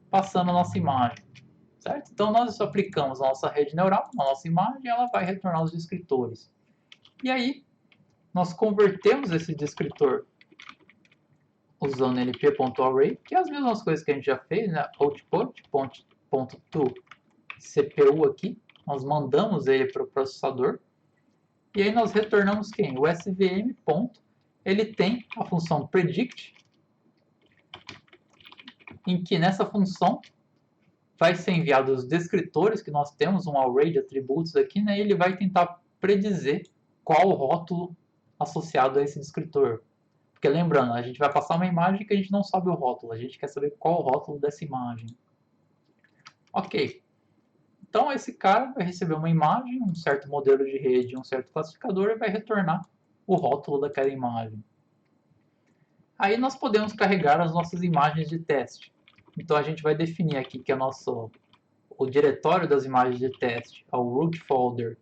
passando a nossa imagem. Certo? Então nós aplicamos a nossa rede neural, a nossa imagem, e ela vai retornar os descritores. E aí nós convertemos esse descritor usando np.array, que é as mesmas coisas que a gente já fez, né? Output.toCPU aqui, nós mandamos ele para o processador, e aí nós retornamos quem? O svm. Ele tem a função predict, em que nessa função vai ser enviado os descritores, que nós temos um array de atributos aqui, né? E ele vai tentar predizer qual rótulo associado a esse descritor. Porque lembrando, a gente vai passar uma imagem que a gente não sabe o rótulo, a gente quer saber qual o rótulo dessa imagem. Ok. Então esse cara vai receber uma imagem, um certo modelo de rede, um certo classificador e vai retornar o rótulo daquela imagem. Aí nós podemos carregar as nossas imagens de teste. Então a gente vai definir aqui que o diretório das imagens de teste é o root folder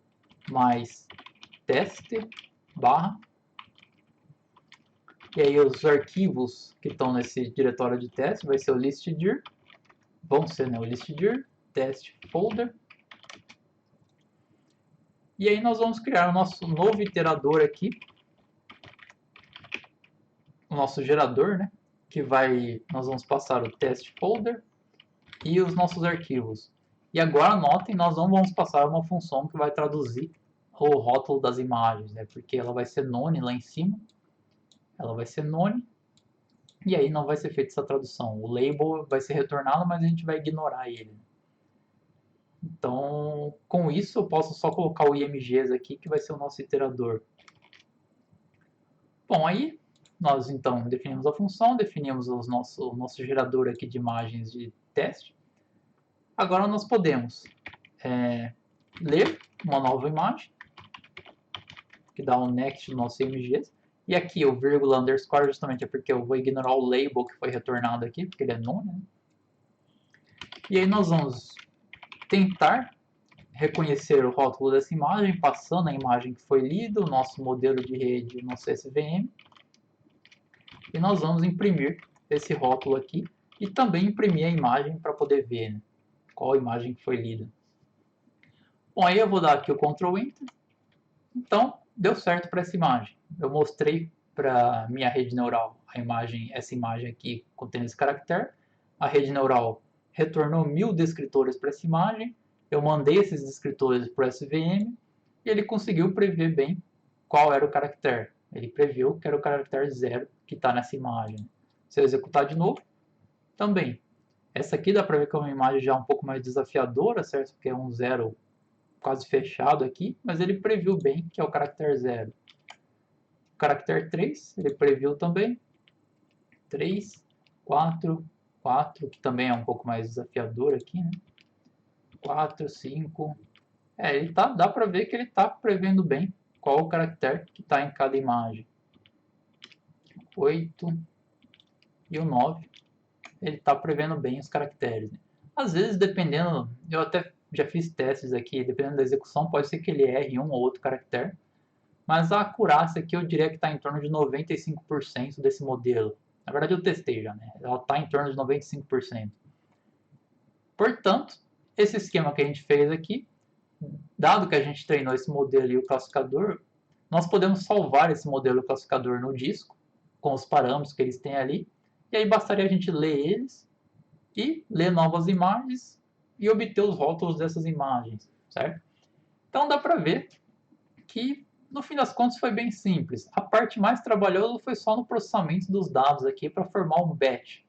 mais teste barra. E aí os arquivos que estão nesse diretório de teste vai ser o listdir, vão ser, né, o listdir, test folder. E aí nós vamos criar o nosso novo iterador aqui, o nosso gerador, né, que nós vamos passar o test folder e os nossos arquivos. E agora notem, nós não vamos passar uma função que vai traduzir o rótulo das imagens, né, porque ela vai ser none lá em cima, ela vai ser none. E aí não vai ser feita essa tradução. O label vai ser retornado, mas a gente vai ignorar ele. Então, com isso, eu posso só colocar o imgs aqui, que vai ser o nosso iterador. Bom, aí nós então definimos a função, definimos o nosso gerador aqui de imagens de teste. Agora nós podemos ler uma nova imagem, que dá um next no nosso imgs. E aqui o vírgula underscore justamente é porque eu vou ignorar o label que foi retornado aqui, porque ele é none, né? E aí nós vamos tentar reconhecer o rótulo dessa imagem, passando a imagem que foi lida, o nosso modelo de rede, o nosso SVM. E nós vamos imprimir esse rótulo aqui e também imprimir a imagem para poder ver, né, qual imagem que foi lida. Bom, aí eu vou dar aqui o Ctrl Enter. Então, deu certo para essa imagem. Eu mostrei para minha rede neural essa imagem aqui contendo esse caractere. A rede neural retornou 1000 descritores para essa imagem. Eu mandei esses descritores para o SVM e ele conseguiu prever bem qual era o caractere. Ele previu que era o caractere 0 que está nessa imagem. Se eu executar de novo, também. Essa aqui dá para ver que é uma imagem já um pouco mais desafiadora, certo? Porque é um 0 quase fechado aqui, mas ele previu bem que é o caractere 0. O caractere 3, ele previu também. 3, 4, 4, que também é um pouco mais desafiador aqui, né? 4, 5. Dá para ver que ele está prevendo bem qual o caractere que está em cada imagem. 8 e o 9, ele está prevendo bem os caracteres. Às vezes, dependendo, eu até já fiz testes aqui, dependendo da execução, pode ser que ele erre um ou outro caractere, mas a acurácia aqui eu diria que está em torno de 95% desse modelo. Na verdade eu testei já, né? Ela está em torno de 95%. Portanto, esse esquema que a gente fez aqui, dado que a gente treinou esse modelo e o classificador, nós podemos salvar esse modelo classificador no disco, com os parâmetros que eles têm ali, e aí bastaria a gente ler eles e ler novas imagens e obter os rótulos dessas imagens, certo? Então dá para ver que no fim das contas foi bem simples. A parte mais trabalhosa foi só no processamento dos dados aqui para formar um batch.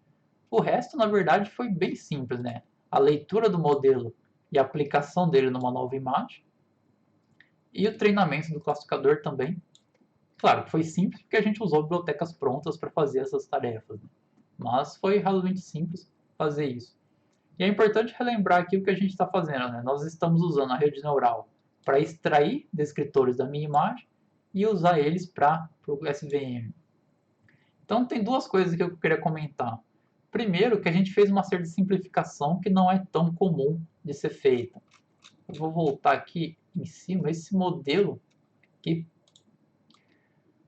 O resto, na verdade, foi bem simples, né? A leitura do modelo e a aplicação dele numa nova imagem e o treinamento do classificador também. Claro que foi simples porque a gente usou bibliotecas prontas para fazer essas tarefas, né? Mas foi razoavelmente simples fazer isso. E é importante relembrar aqui o que a gente está fazendo, né? Nós estamos usando a rede neural para extrair descritores da minha imagem e usar eles para o SVM. Então tem duas coisas que eu queria comentar. Primeiro, que a gente fez uma certa simplificação que não é tão comum de ser feita. Eu vou voltar aqui em cima, esse modelo que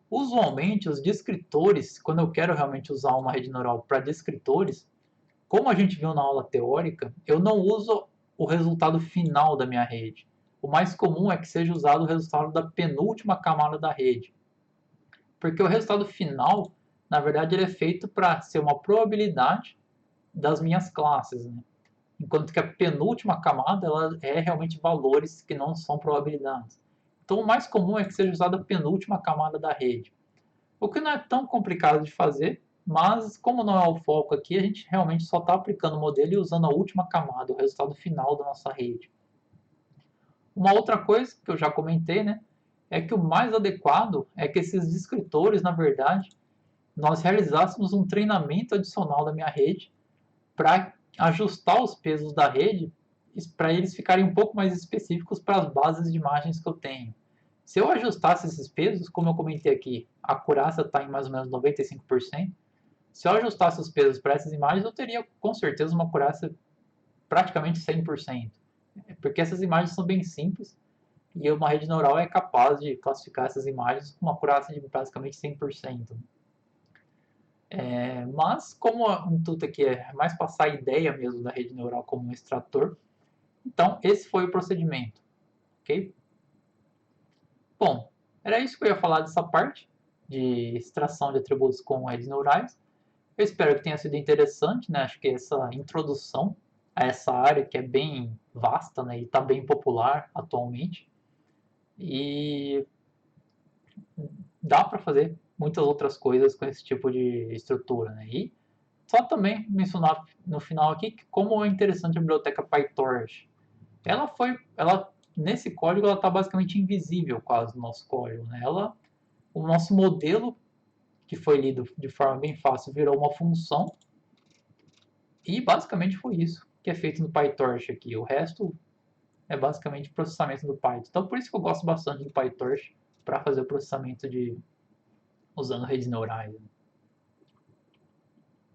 usualmente os descritores, quando eu quero realmente usar uma rede neural para descritores, como a gente viu na aula teórica, eu não uso o resultado final da minha rede. O mais comum é que seja usado o resultado da penúltima camada da rede. Porque o resultado final, na verdade, ele é feito para ser uma probabilidade das minhas classes, né? Enquanto que a penúltima camada ela é realmente valores que não são probabilidades. Então o mais comum é que seja usada a penúltima camada da rede. O que não é tão complicado de fazer, mas como não é o foco aqui, a gente realmente só está aplicando o modelo e usando a última camada, o resultado final da nossa rede. Uma outra coisa que eu já comentei, né, é que o mais adequado é que esses descritores, na verdade, nós realizássemos um treinamento adicional da minha rede para ajustar os pesos da rede para eles ficarem um pouco mais específicos para as bases de imagens que eu tenho. Se eu ajustasse esses pesos, como eu comentei aqui, a acurácia está em mais ou menos 95%. Se eu ajustasse os pesos para essas imagens, eu teria com certeza uma acurácia praticamente 100%. Porque essas imagens são bem simples e uma rede neural é capaz de classificar essas imagens com uma acurácia de basicamente 100%. Mas, como o intuito aqui é mais passar a ideia mesmo da rede neural como um extrator, então esse foi o procedimento, ok? Bom, era isso que eu ia falar dessa parte de extração de atributos com redes neurais. Eu espero que tenha sido interessante, né? Acho que essa introdução a essa área que é bem vasta, né? E está bem popular atualmente. E dá para fazer muitas outras coisas com esse tipo de estrutura, né? E só também mencionar no final aqui que como é interessante a biblioteca PyTorch. Ela nesse código ela está basicamente invisível quase no nosso código, né? O nosso modelo que foi lido de forma bem fácil virou uma função e basicamente foi isso que é feito no PyTorch aqui. O resto é basicamente processamento do Python. Então por isso que eu gosto bastante do PyTorch para fazer o processamento de usando redes neurais.